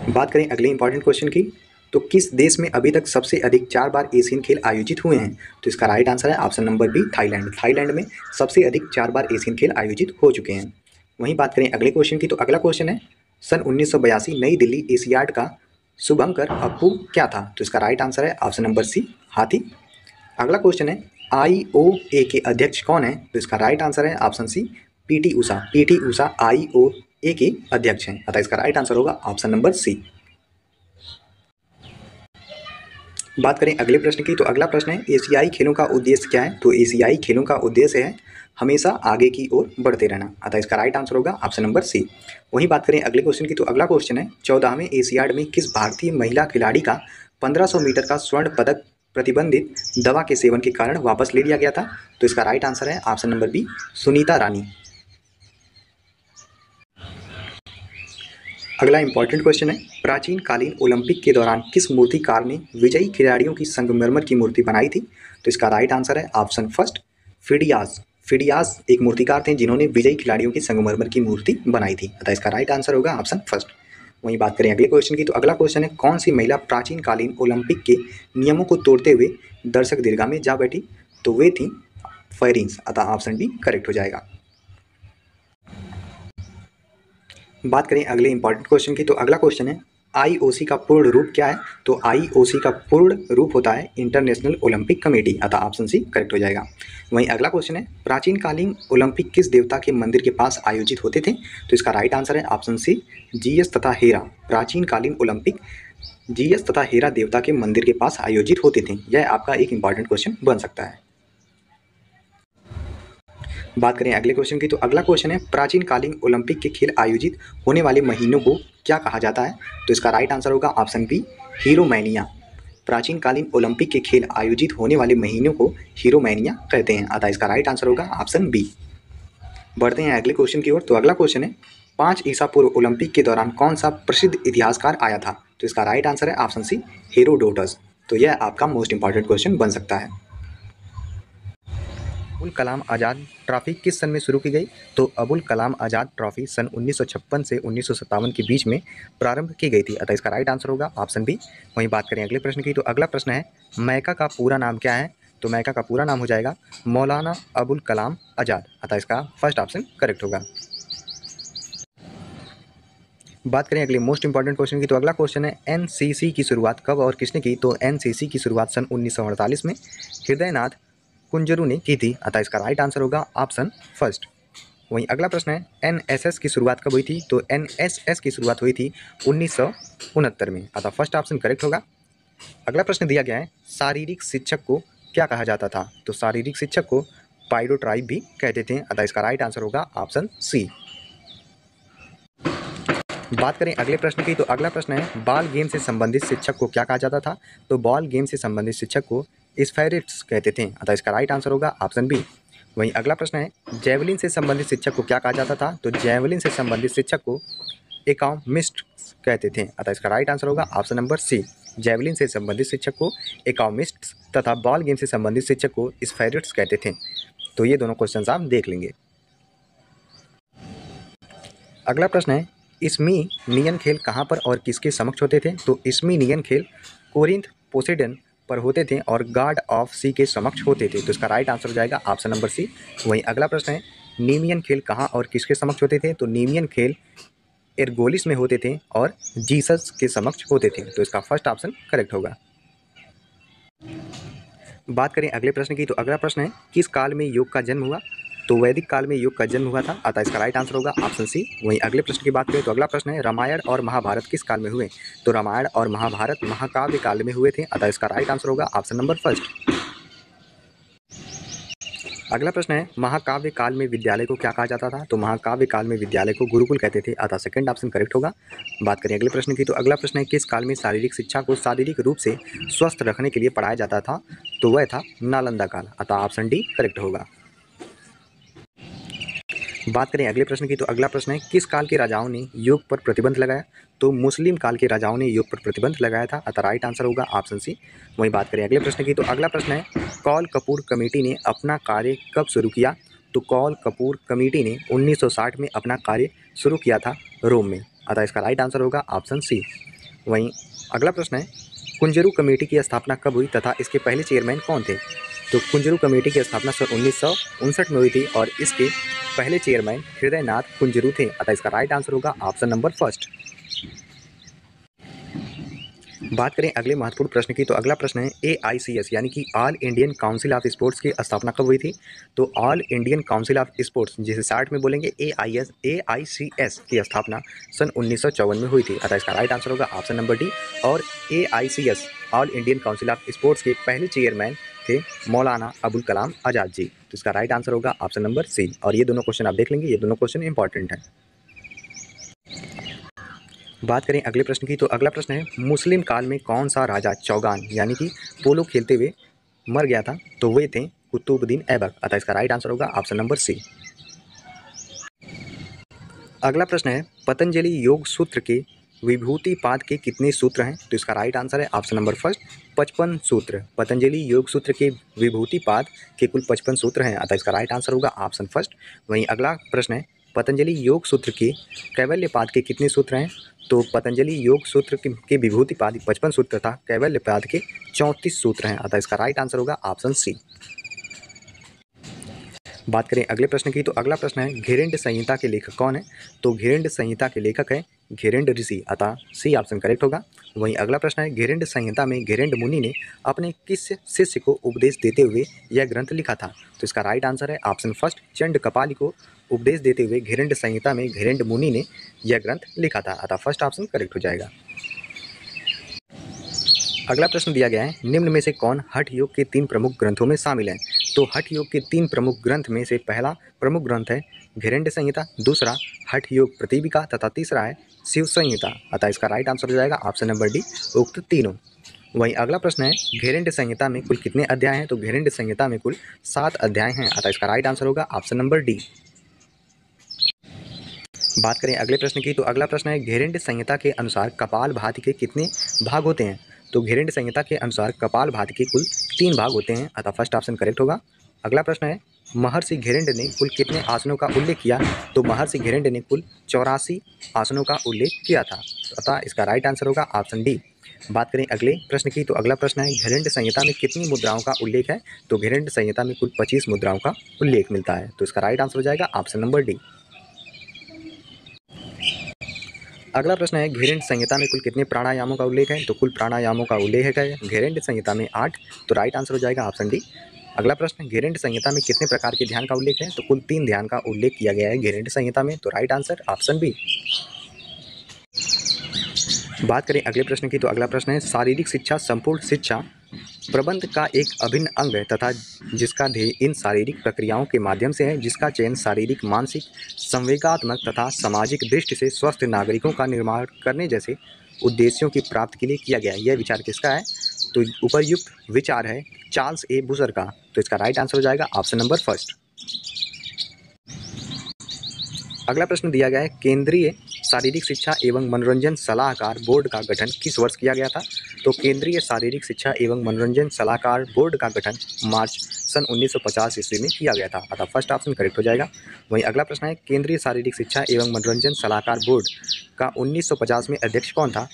Speaker 1: बात करें अगले इंपॉर्टेंट क्वेश्चन की, तो किस देश में अभी तक सबसे अधिक 4 बार एशियन खेल आयोजित हुए हैं? तो इसका राइट आंसर है option number B Thailand. Thailand में सबसे अधिक 4 बार एशियन खेल आयोजित हो चुके हैं। वहीं बात करें अगले क्वेश्चन की, तो अगला क्वेश्चन है, सन 1982 नई दिल्ली एशियाड का शुभंकर अप्पू क्या था? तो इसका राइट आंसर है ऑप्शन नंबर सी हाथी। अगला क्वेश्चन है, IOA के अध्यक्ष कौन है? तो इसका राइट आंसर है option C PT Usha. PT Usha IOA के अध्यक्ष हैं, अतः इसका राइट आंसर होगा ऑप्शन नंबर सी। बात करें अगले प्रश्न की, तो अगला प्रश्न है, एशियाई खेलों का उद्देश्य क्या है? तो एशियाई खेलों का उद्देश्य है हमेशा आगे की ओर बढ़ते रहना, अतः इसका राइट आंसर होगा ऑप्शन नंबर सी। वहीं बात करें अगले क्वेश्चन की, तो अगला क्वेश्चन है, 14वें एशियाड में किस भारतीय महिला खिलाड़ी का 1500 मीटर का स्वर्ण पदक प्रतिबंधित दवा के सेवन के कारण वापस ले लिया गया था? तो इसका राइट आंसर है ऑप्शन नंबर बी सुनीता रानी। अगला इंपॉर्टेंट क्वेश्चन है, प्राचीन कालीन ओलंपिक के दौरान किस मूर्तिकार ने विजयी खिलाड़ियों की संगमरमर की मूर्ति बनाई थी? तो इसका राइट आंसर है ऑप्शन फर्स्ट फिडियास। फिडियास एक मूर्तिकार थे जिन्होंने विजयी खिलाड़ियों की संगमरमर की मूर्ति बनाई थी, अतः इसका राइट आंसर होगा ऑप्शन फर्स्ट। वहीं बात करें अगले क्वेश्चन की, तो अगला क्वेश्चन है, कौन सी महिला प्राचीन कालीन ओलंपिक के नियमों को तोड़ते हुए दर्शक दीर्घा में जा बैठी? तो वे थी फायरिंग्स, अतः ऑप्शन डी करेक्ट हो जाएगा। बात करें अगले इंपॉर्टेंट क्वेश्चन की, तो अगला क्वेश्चन है, आईओसी का पूर्ण रूप क्या है? तो आईओसी का पूर्ण रूप होता है इंटरनेशनल ओलंपिक कमेटी, अतः ऑप्शन सी करेक्ट हो जाएगा। वहीं अगला क्वेश्चन है, प्राचीन कालीन ओलंपिक किस देवता के मंदिर के पास आयोजित होते थे? तो इसका राइट आंसर है ऑप्शन सी जीएस तथा हेरा। प्राचीन कालीन ओलंपिक जीएस तथा हेरा देवता के मंदिर के पास आयोजित होते थे। यह आपका एक इंपॉर्टेंट क्वेश्चन बन सकता है। बात करें अगले क्वेश्चन की, तो अगला क्वेश्चन है, प्राचीन कालीन ओलंपिक के खेल आयोजित होने वाले महीनों को क्या कहा जाता है? तो इसका राइट आंसर होगा ऑप्शन बी हीरोमैनिया। प्राचीन कालीन ओलंपिक के खेल आयोजित होने वाले महीनों को हीरोमैनिया कहते हैं, अतः इसका राइट आंसर होगा ऑप्शन बी। बढ़ते हैं अगले क्वेश्चन की ओर, तो अगला क्वेश्चन है, 5 ईसा पूर्व ओलंपिक के दौरान कौन सा प्रसिद्ध इतिहासकार आया था? तो इसका राइट आंसर है ऑप्शन सी हेरोडोटस। तो यह आपका मोस्ट इंपॉर्टेंट क्वेश्चन बन सकता है। अबुल कलाम आज़ाद ट्रॉफी किस सन में शुरू की गई? तो अबुल कलाम आज़ाद ट्रॉफी सन 1956 से 1957 के बीच में प्रारंभ की गई थी, अतः इसका राइट आंसर होगा ऑप्शन बी। वहीं बात करें अगले प्रश्न की, तो अगला प्रश्न है, मैका का पूरा नाम क्या है? तो मैका का पूरा नाम हो जाएगा मौलाना अबुल कलाम आज़ाद, अतः इसका फर्स्ट ऑप्शन करेक्ट होगा। बात करें अगले मोस्ट इंपॉर्टेंट क्वेश्चन की, तो अगला क्वेश्चन है, एनसीसी की शुरुआत कब और किसने की? तो एनसीसी की शुरुआत सन 1948 में हृदयनाथ कुंजरू ने की थी, अतः इसका राइट आंसर होगा ऑप्शन फर्स्ट। वहीं अगला प्रश्न है, एनएसएस की शुरुआत कब हुई थी? तो एनएसएस की शुरुआत हुई थी 1969 में, अतः फर्स्ट ऑप्शन करेक्ट होगा। अगला प्रश्न दिया गया है, शारीरिक शिक्षक को क्या कहा जाता था? तो शारीरिक शिक्षक को पायरोट्राइब भी कहते थे, अतः इसका राइट आंसर होगा ऑप्शन सी। बात करें अगले प्रश्न की, तो अगला प्रश्न है, बॉल गेम से संबंधित शिक्षक को क्या कहा जाता था? तो बॉल गेम से संबंधित शिक्षक को स्फेरिट्स कहते थे, अतः इसका राइट आंसर होगा ऑप्शन बी। वहीं अगला प्रश्न है, जेवलिन से संबंधित शिक्षक को क्या कहा जाता था? तो जेवलिन से संबंधित शिक्षक को इकोनॉमिस्ट कहते थे, अतः इसका राइट आंसर होगा ऑप्शन नंबर सी। जेवलिन से संबंधित शिक्षक को इकोनॉमिस्ट तथा बॉल गेम से संबंधित शिक्षक को स्फेरिट्स कहते थे। तो ये दोनों क्वेश्चन आप देख लेंगे। अगला प्रश्न है, इसमीनियन खेल कहाँ पर और किसके समक्ष होते थे? तो इसमीनियन खेल कोरिंथ पोसेडन पर होते थे और गॉड ऑफ सी के समक्ष होते थे, तो इसका राइट आंसर हो जाएगा ऑप्शन नंबर सी। वहीं अगला प्रश्न है, नीमियन खेल कहाँ और किसके समक्ष होते थे? तो नीमियन खेल एर्गोलिस में होते थे और जीसस के समक्ष होते थे, तो इसका फर्स्ट ऑप्शन करेक्ट होगा। बात करें अगले प्रश्न की, तो अगला प्रश्न है, किस काल में योग का जन्म हुआ? तो वैदिक काल में योग का जन्म हुआ था, अतः इसका राइट आंसर होगा ऑप्शन सी। वहीं अगले प्रश्न की बात करें, तो अगला प्रश्न है, रामायण और महाभारत किस काल में हुए? तो रामायण और महाभारत महाकाव्य काल में हुए थे, अतः इसका राइट आंसर होगा ऑप्शन नंबर फर्स्ट। अगला प्रश्न है, महाकाव्य काल में विद्यालय को क्या कहा जाता था? तो महाकाव्य काल में विद्यालय को गुरुकुल कहते थे, अतः सेकंड ऑप्शन करेक्ट होगा। बात करें अगले प्रश्न की, तो अगला प्रश्न है, किस काल में शारीरिक शिक्षा को शारीरिक रूप से स्वस्थ रखने के लिए पढ़ाया जाता था? तो वह था नालंदा काल, अतः ऑप्शन डी करेक्ट होगा। बात करें अगले प्रश्न की, तो अगला प्रश्न है, किस काल के राजाओं ने योग पर प्रतिबंध लगाया? तो मुस्लिम काल के राजाओं ने योग पर प्रतिबंध लगाया था, अतः राइट आंसर होगा ऑप्शन सी। वहीं बात करें अगले प्रश्न की, तो अगला प्रश्न है, कौल कपूर कमेटी ने अपना कार्य कब शुरू किया? तो कौल कपूर कमेटी ने 1960 में अपना कार्य शुरू किया था रोम में, अतः इसका राइट आंसर होगा ऑप्शन सी। वहीं अगला प्रश्न है, कुंजरू कमेटी की स्थापना कब हुई तथा इसके पहले चेयरमैन कौन थे? तो कुंजरू कमेटी की स्थापना सन 1959 में हुई थी और इसके पहले चेयरमैन हृदयनाथ कुंजरू थे, अतः इसका राइट आंसर होगा ऑप्शन नंबर फर्स्ट। बात करें अगले महत्वपूर्ण प्रश्न की, तो अगला प्रश्न है, AICS यानी कि all Indian council of sports की स्थापना कब हुई थी? तो all Indian council of sports, जिसे शार्ट में बोलेंगे AICS की स्थापना सन 1954 में हुई थी, अतः इसका राइट आंसर होगा ऑप्शन नंबर डी। और AICS all Indian council of sports के पहले चेयरमैन थे मौलाना अबुल कलाम आज़ाद जी, तो इसका राइट आंसर होगा ऑप्शन नंबर सी। और ये दोनों क्वेश्चन आप देख लेंगे, ये दोनों क्वेश्चन इंपॉर्टेंट हैं। बात करें अगले प्रश्न की, तो अगला प्रश्न है, मुस्लिम काल में कौन सा राजा चौगान यानी कि पोलो खेलते हुए मर गया था? तो वे थे कुतुबुद्दीन ऐबक, अतः इसका राइट आंसर होगा ऑप्शन नंबर सी। अगला प्रश्न है पतंजलि योग सूत्र के विभूति पाद के कितने सूत्र हैं? तो इसका राइट आंसर है ऑप्शन नंबर फर्स्ट 55 सूत्र। पतंजलि योग सूत्र के विभूति पाद के कुल 55 सूत्र हैं, अतः इसका राइट आंसर होगा ऑप्शन फर्स्ट। वहीं अगला प्रश्न है पतंजलि योग सूत्र के कैवल्य पाद के कितने सूत्र हैं? तो पतंजलि योग सूत्र के विभूति पाद 55 सूत्र तथा कैवल्य पाद के 34 सूत्र हैं, अतः इसका राइट आंसर होगा ऑप्शन सी। बात करें अगले प्रश्न की, तो अगला प्रश्न है घेरेंड संहिता के लेखक कौन है? तो घेरेंड संहिता के लेखक है घेरेंड ऋषि, अतः सी ऑप्शन करेक्ट होगा। वहीं अगला प्रश्न है घेरेंड संहिता में घेरेंड मुनि ने अपने किस शिष्य को उपदेश देते हुए यह ग्रंथ लिखा था? तो इसका राइट आंसर है ऑप्शन फर्स्ट चंड कपाली को उपदेश देते हुए घेरेंड संहिता में घेरेंड मुनि ने यह ग्रंथ लिखा था, अतः फर्स्ट ऑप्शन करेक्ट हो जाएगा। अगला प्रश्न दिया गया है निम्न में से कौन हठ योग के 3 प्रमुख ग्रंथों में शामिल है? तो हठ योग के 3 प्रमुख ग्रंथ में से पहला प्रमुख ग्रंथ है घेरेंड संहिता, दूसरा हठ योग प्रतिबिका तथा तीसरा है शिव संहिता, अतः इसका राइट आंसर हो जाएगा ऑप्शन नंबर डी उक्त तीनों। वहीं अगला प्रश्न है घेरेंड संहिता में कुल कितने अध्याय हैं? तो घेरेंड संहिता में कुल 7 अध्याय हैं, अतः इसका राइट आंसर होगा ऑप्शन नंबर डी। बात करें अगले प्रश्न की, तो अगला प्रश्न है घेरेंड संहिता के अनुसार कपाल भाति के कितने भाग होते हैं? तो घेरेंड संहिता के अनुसार कपाल भाति के कुल 3 भाग होते हैं, अतः फर्स्ट ऑप्शन करेक्ट होगा। अगला प्रश्न है महर्षि घेरेंड ने कुल कितने आसनों का उल्लेख किया? तो महर्षि घेरेंड ने कुल 84 आसनों का उल्लेख किया था, अतः इसका राइट आंसर होगा ऑप्शन डी। बात करें अगले प्रश्न की, तो अगला प्रश्न है घेरेंड संहिता में कितनी मुद्राओं का उल्लेख है? तो घेरेंड संहिता में कुल 25 मुद्राओं का उल्लेख मिलता है, तो इसका राइट आंसर हो जाएगा ऑप्शन नंबर डी। अगला प्रश्न है घेरेंड संहिता में कुल कितने प्राणायामों का उल्लेख है? तो कुल प्राणायामों का उल्लेख है घेरेंड संहिता में 8, तो राइट आंसर हो जाएगा ऑप्शन डी। अगला प्रश्न घेरेंड संहिता में कितने प्रकार के ध्यान का उल्लेख है? तो कुल 3 ध्यान का उल्लेख किया गया है घेरेंड संहिता में, तो राइट आंसर ऑप्शन बी। बात करें अगले प्रश्न की, तो अगला प्रश्न है शारीरिक शिक्षा संपूर्ण शिक्षा प्रबंध का एक अभिन्न अंग है तथा जिसका ध्येय इन शारीरिक प्रक्रियाओं के माध्यम से है, जिसका चयन शारीरिक, मानसिक, संवेगात्मक तथा सामाजिक दृष्टि से स्वस्थ नागरिकों का निर्माण करने जैसे उद्देश्यों की प्राप्ति के लिए किया गया है। यह विचार किसका है? तो उपर्युक्त विचार है चार्ल्स ए बुशर का, तो इसका राइट आंसर हो जाएगा ऑप्शन नंबर फर्स्ट। अगला प्रश्न दिया गया है केंद्रीय शारीरिक शिक्षा एवं मनोरंजन सलाहकार बोर्ड का गठन किस वर्ष किया गया था? तो केंद्रीय शारीरिक शिक्षा एवं मनोरंजन सलाहकार बोर्ड का गठन मार्च सन 1950 ईस्वी में किया गया था, अतः फर्स्ट ऑप्शन करेक्ट हो जाएगा। वहीं अगला प्रश्न है केंद्रीय शारीरिक शिक्षा एवं मनोरंजन सलाहकार बोर्ड का 1950 में अध्यक्ष कौन था?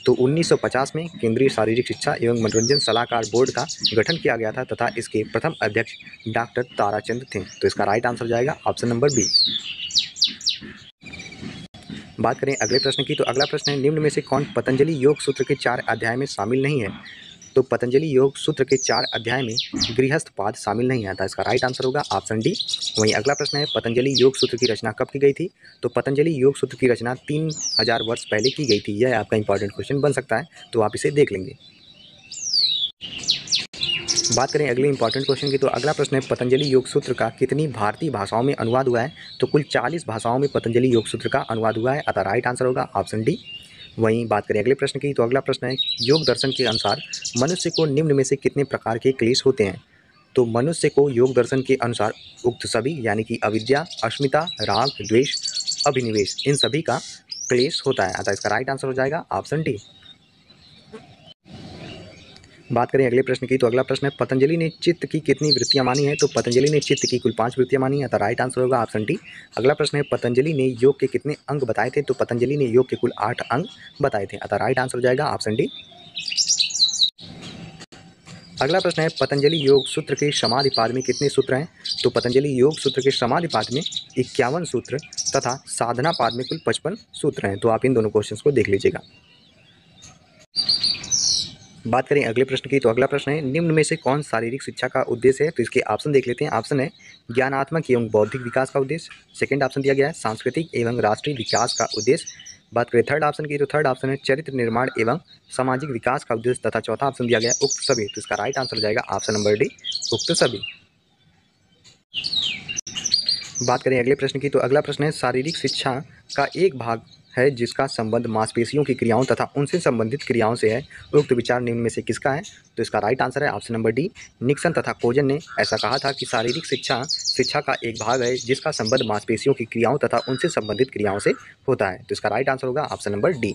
Speaker 1: तो 1950 में केंद्रीय शारीरिक शिक्षा एवं मनोरंजन सलाहकार बोर्ड का गठन किया गया था तथा इसके प्रथम अध्यक्ष डॉक्टर ताराचंद थे, तो इसका राइट आंसर हो जाएगा ऑप्शन नंबर बी। बात करें अगले प्रश्न की, तो अगला प्रश्न है निम्न में से कौन पतंजलि योग सूत्र के 4 अध्याय में शामिल नहीं है? तो पतंजलि योग सूत्र के 4 अध्याय में गृहस्थ पाद शामिल नहीं आता, इसका राइट आंसर होगा ऑप्शन डी। वहीं अगला प्रश्न है पतंजलि योग सूत्र की रचना कब की गई थी? तो पतंजलि योग सूत्र की रचना 3000 वर्ष पहले की गई थी। यह आपका इंपॉर्टेंट क्वेश्चन बन सकता है, तो आप इसे देख लेंगे। बात करें अगले इंपॉर्टेंट क्वेश्चन की, तो अगला प्रश्न है पतंजलि योग सूत्र का कितनी भारतीय भाषाओं में अनुवाद हुआ है? तो कुल 40 भाषाओं में पतंजलि योग सूत्र का अनुवाद हुआ है, अतः राइट आंसर होगा ऑप्शन डी। वहीं बात करें अगले प्रश्न की, तो अगला प्रश्न है योग दर्शन के अनुसार मनुष्य को निम्न में से कितने प्रकार के क्लेश होते हैं? तो मनुष्य को योग दर्शन के अनुसार उक्त सभी यानी कि अविद्या, अस्मिता, राग, द्वेष, अभिनिवेश, इन सभी का क्लेश होता है, अतः इसका राइट आंसर हो जाएगा ऑप्शन डी। बात करें अगले प्रश्न की, तो अगला प्रश्न है पतंजलि ने चित्त की कितनी वृत्तियां मानी है? तो पतंजलि ने चित्त की कुल 5 वृत्तियां मानी है, अतः राइट आंसर होगा ऑप्शन डी। अगला प्रश्न है पतंजलि ने योग के कितने अंग बताए थे? तो पतंजलि ने योग के कुल 8 अंग बताए थे, अतः राइट आंसर हो जाएगा ऑप्शन डी। अगला प्रश्न है पतंजलि योग सूत्र के समाधि पाद में कितने सूत्र हैं? तो पतंजलि योग सूत्र के समाधि पाद में 51 सूत्र तथा साधना पाद में कुल 55 सूत्र हैं, तो आप इन दोनों क्वेश्चन को देख लीजिएगा। बात करें अगले प्रश्न की, तो अगला प्रश्न है निम्न में से कौन शारीरिक शिक्षा का उद्देश्य है? तो इसके ऑप्शन देख लेते हैं। ऑप्शन है ज्ञानात्मक एवं बौद्धिक विकास का उद्देश्य, सेकंड ऑप्शन दिया गया है सांस्कृतिक एवं राष्ट्रीय विकास का उद्देश्य। बात करें थर्ड ऑप्शन की, तो थर्ड ऑप्शन है चरित्र निर्माण एवं सामाजिक विकास का उद्देश्य तथा चौथा ऑप्शन दिया गया है उक्त सभी, तो इसका राइट आंसर हो जाएगा ऑप्शन नंबर डी उक्त सभी। बात करें अगले प्रश्न की, तो अगला प्रश्न है शारीरिक शिक्षा का एक भाग है जिसका संबंध मांसपेशियों की क्रियाओं तथा उनसे संबंधित क्रियाओं से है, उक्त विचार निम्न में से किसका है? तो इसका राइट आंसर है ऑप्शन नंबर डी। निक्सन तथा कोजन ने ऐसा कहा था कि शारीरिक शिक्षा शिक्षा का एक भाग है जिसका संबंध मांसपेशियों की क्रियाओं तथा उनसे संबंधित क्रियाओं से होता है। तो इसका राइट आंसर होगा ऑप्शन नंबर डी।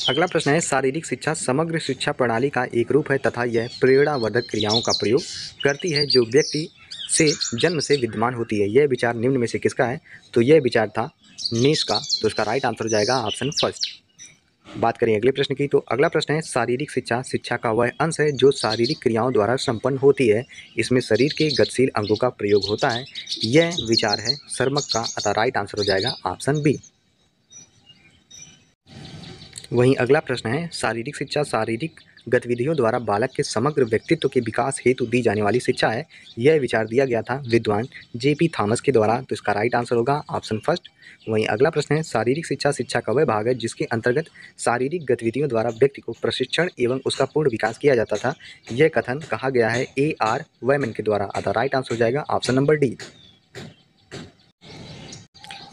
Speaker 1: अगला प्रश्न है, शारीरिक शिक्षा समग्र शिक्षा प्रणाली का एक रूप है तथा यह प्रेरणावर्धक क्रियाओं का प्रयोग करती है जो व्यक्ति से जन्म से विद्यमान होती है। यह विचार निम्न में से किसका है? तो यह विचार था नीस का। तो इसका राइट आंसर हो जाएगा ऑप्शन फर्स्ट। बात करें अगले प्रश्न की, तो अगला प्रश्न है, शारीरिक शिक्षा शिक्षा का वह अंश है जो शारीरिक क्रियाओं द्वारा संपन्न होती है। इसमें शरीर के गतिशील अंगों का प्रयोग होता है। यह विचार है सर्मक का, अतः राइट आंसर हो जाएगा ऑप्शन बी। वहीं अगला प्रश्न है, शारीरिक शिक्षा शारीरिक गतिविधियों द्वारा बालक के समग्र व्यक्तित्व के विकास हेतु दी जाने वाली शिक्षा है। यह विचार दिया गया था विद्वान जेपी थॉमस के द्वारा। तो इसका राइट आंसर होगा ऑप्शन फर्स्ट। वहीं अगला प्रश्न है, शारीरिक शिक्षा शिक्षा का वह भाग है जिसके अंतर्गत शारीरिक गतिविधियों द्वारा व्यक्ति को प्रशिक्षण एवं उसका पूर्ण विकास किया जाता था। यह कथन कहा गया है AR वैमन के द्वारा, अतः राइट आंसर हो जाएगा ऑप्शन नंबर डी।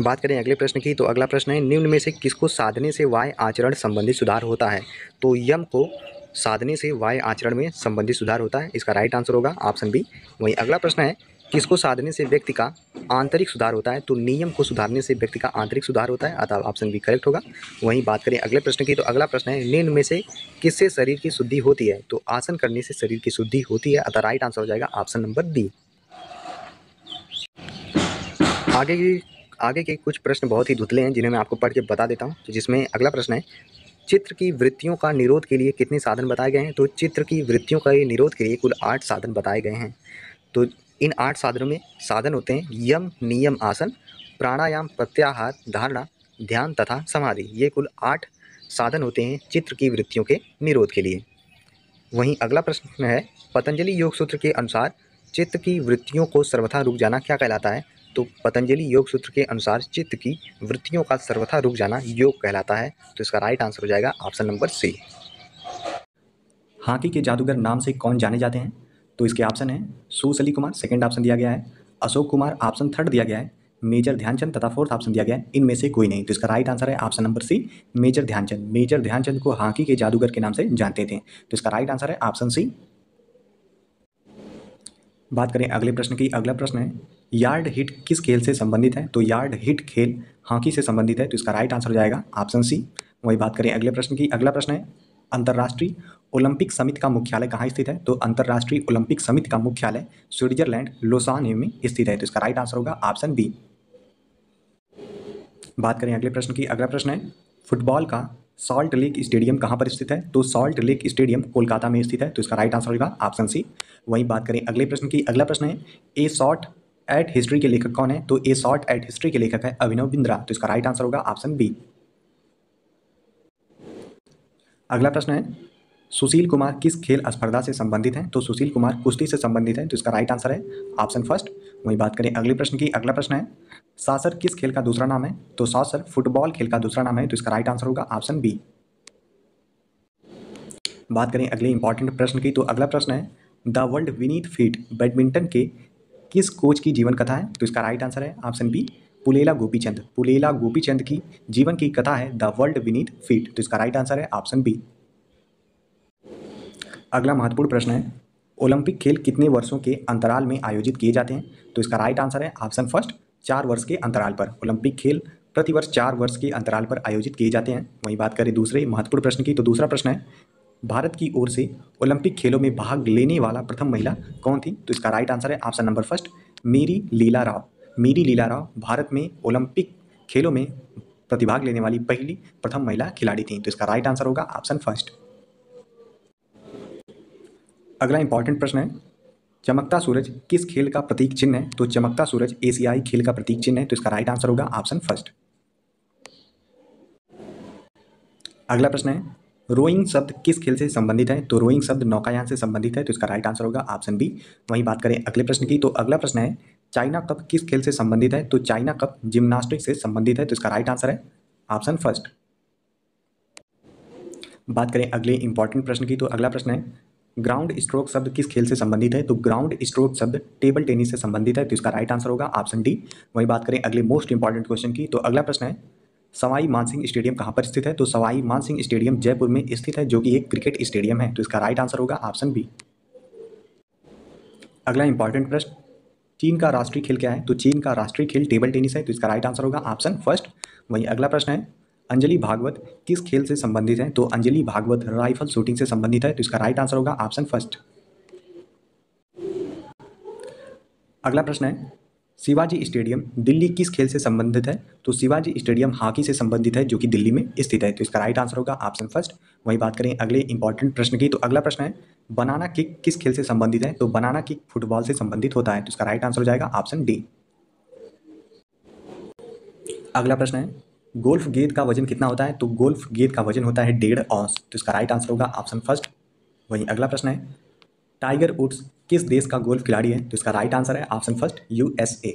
Speaker 1: बात करें अगले प्रश्न की, तो अगला प्रश्न है, निम्न में से किसको साधने से वाय आचरण संबंधी सुधार होता है? तो यम को साधने से वाय आचरण में संबंधित सुधार होता है। इसका राइट आंसर होगा ऑप्शन बी। वहीं अगला प्रश्न है, किसको साधने से व्यक्ति का आंतरिक सुधार होता है? तो नियम को सुधारने से व्यक्ति का आंतरिक सुधार होता है, अतः ऑप्शन बी करेक्ट होगा। वहीं बात करें अगले प्रश्न की, तो अगला प्रश्न है, निम्न में से किससे शरीर की शुद्धि होती है? तो आसन करने से शरीर की शुद्धि होती है, अतः राइट आंसर हो जाएगा ऑप्शन नंबर डी। आगे के कुछ प्रश्न बहुत ही धुतले हैं जिन्हें मैं आपको पढ़ के बता देता हूँ। तो जिसमें अगला प्रश्न है, चित्र की वृत्तियों का निरोध के लिए कितने साधन बताए गए हैं? तो चित्र की वृत्तियों का निरोध के लिए कुल 8 साधन बताए गए हैं। तो इन 8 साधनों में साधन होते हैं यम, नियम, आसन, प्राणायाम, प्रत्याहार, धारणा, ध्यान तथा समाधि। ये कुल 8 साधन होते हैं चित्र की वृत्तियों के निरोध के लिए। वहीं अगला प्रश्न है, पतंजलि योग सूत्र के अनुसार चित्त की वृत्तियों को सर्वथा रुक जाना क्या कहलाता है? तो पतंजलि योग सूत्र के अनुसार चित्त की वृत्तियों का सर्वथा रुक जाना योग कहलाता है। तो इसका राइट आंसर हो जाएगा ऑप्शन नंबर सी। हॉकी के जादूगर नाम से कौन जाने जाते हैं? तो इसके ऑप्शन है सुशील कुमार, सेकंड ऑप्शन दिया गया है, अशोक कुमार ऑप्शन थर्ड दिया गया है, मेजर ध्यानचंद तथा फोर्थ ऑप्शन दिया गया है। इनमें से कोई नहीं। तो इसका राइट आंसर है option number C, major Dhyan Chand. Major Dhyan Chand को हॉकी के जादूगर के नाम से जानते थे। तो इसका राइट आंसर है ऑप्शन सी। बात करें अगले प्रश्न की, अगला प्रश्न है, यार्ड हिट किस खेल से संबंधित है? तो यार्ड हिट खेल हॉकी से संबंधित है। तो इसका राइट आंसर हो जाएगा ऑप्शन सी। वही बात करें अगले प्रश्न की, अगला प्रश्न है, अंतर्राष्ट्रीय ओलंपिक समिति का मुख्यालय कहाँ स्थित है? तो अंतर्राष्ट्रीय ओलंपिक समिति का मुख्यालय स्विट्जरलैंड लोसान में स्थित है। तो इसका राइट आंसर होगा ऑप्शन बी। बात करें अगले प्रश्न की, अगला प्रश्न है, फुटबॉल का सॉल्ट लेक स्टेडियम कहाँ पर स्थित है? तो सॉल्ट लेक स्टेडियम कोलकाता में स्थित है। तो इसका राइट आंसर होगा ऑप्शन सी। वहीं बात करें अगले प्रश्न की, अगला प्रश्न है, ए शॉट एट हिस्ट्री के लेखक कौन है? तो ए शॉट एट हिस्ट्री के लेखक है अभिनव बिंद्रा। तो इसका राइट आंसर होगा ऑप्शन बी। अगला प्रश्न है, सुशील कुमार किस खेल स्पर्धा से संबंधित हैं? तो सुशील कुमार कुश्ती से संबंधित हैं। तो इसका राइट आंसर है ऑप्शन फर्स्ट। वहीं बात करें अगले प्रश्न की, अगला प्रश्न है, सासर किस खेल का दूसरा नाम है? तो सासर फुटबॉल खेल का दूसरा नाम है। तो इसका राइट आंसर होगा ऑप्शन बी। बात करें अगले इंपॉर्टेंट प्रश्न की, तो अगला प्रश्न है, the world Vineet feet badminton के किस कोच की जीवन कथा है? तो इसका राइट आंसर है ऑप्शन बी, पुलेला गोपीचंद। पुलेला गोपीचंद की जीवन की कथा है द वर्ल्ड विनीत फीट। तो इसका राइट आंसर है ऑप्शन बी। अगला महत्वपूर्ण प्रश्न है, ओलंपिक खेल कितने वर्षों के अंतराल में आयोजित किए जाते हैं? तो इसका राइट आंसर है ऑप्शन फर्स्ट, 4 वर्ष के अंतराल पर। ओलंपिक खेल प्रतिवर्ष 4 वर्ष के अंतराल पर आयोजित किए जाते हैं। वहीं बात करें दूसरे महत्वपूर्ण प्रश्न की, तो दूसरा प्रश्न है, भारत की ओर से ओलंपिक खेलों में भाग लेने वाला प्रथम महिला कौन थी? तो इसका राइट आंसर है ऑप्शन नंबर फर्स्ट, मेरी लीला राव। मेरी लीला राव भारत में ओलंपिक खेलों में प्रतिभाग लेने वाली पहली प्रथम महिला खिलाड़ी थी। तो इसका राइट आंसर होगा ऑप्शन फर्स्ट। अगला इंपॉर्टेंट प्रश्न है, चमकता सूरज किस खेल का प्रतीक चिन्ह है? तो चमकता सूरज एशियाई खेल का प्रतीक चिन्ह है। तो इसका राइट आंसर होगा ऑप्शन फर्स्ट। अगला प्रश्न है, रोइंग शब्द किस खेल से संबंधित है? तो रोइंग शब्द नौकायान से संबंधित है। तो इसका राइट आंसर होगा ऑप्शन बी। वहीं बात करें अगले प्रश्न की, तो अगला प्रश्न है, चाइना कप किस खेल से संबंधित है? तो चाइना कप जिम्नास्टिक्स से संबंधित है। तो इसका राइट आंसर है ऑप्शन फर्स्ट। बात करें अगले इंपॉर्टेंट प्रश्न की, तो अगला प्रश्न है, ग्राउंड स्ट्रोक शब्द किस खेल से संबंधित है? तो ग्राउंड स्ट्रोक शब्द टेबल टेनिस से संबंधित है, तो इसका राइट आंसर होगा ऑप्शन डी। वहीं बात करें अगले मोस्ट इंपॉर्टेंट क्वेश्चन की, तो अगला प्रश्न है सवाई मानसिंह स्टेडियम कहाँ पर स्थित है? तो सवाई मानसिंह स्टेडियम जयपुर में स्थित है, जो कि एक क्रिकेट स्टेडियम है, तो इसका राइट आंसर होगा ऑप्शन बी। अगला इंपॉर्टेंट प्रश्न, चीन का राष्ट्रीय खेल क्या है? तो चीन का राष्ट्रीय खेल टेबल टेनिस है, तो इसका राइट आंसर होगा ऑप्शन फर्स्ट। वहीं अगला प्रश्न है अंजलि भागवत किस खेल से संबंधित है? तो अंजलि भागवत राइफल शूटिंग से संबंधित है, तो इसका राइट आंसर होगा ऑप्शन फर्स्ट। अगला प्रश्न है शिवाजी स्टेडियम दिल्ली किस खेल से संबंधित है? तो शिवाजी स्टेडियम हॉकी से संबंधित है, जो कि दिल्ली में स्थित है, तो इसका राइट आंसर होगा ऑप्शन फर्स्ट। वहीं बात करें अगले इंपॉर्टेंट प्रश्न की, तो अगला प्रश्न है बनाना किक किस खेल से संबंधित है? तो बनाना किक फुटबॉल से संबंधित होता है, तो इसका राइट आंसर हो जाएगा ऑप्शन डी। अगला प्रश्न है गोल्फ गेंद का वजन कितना होता है? तो गोल्फ गेंद का वजन होता है 1.5 औंस, तो इसका राइट आंसर होगा ऑप्शन फर्स्ट। वहीं अगला प्रश्न है टाइगर वुड्स किस देश का गोल्फ खिलाड़ी है? तो इसका राइट आंसर है ऑप्शन फर्स्ट यूएसए।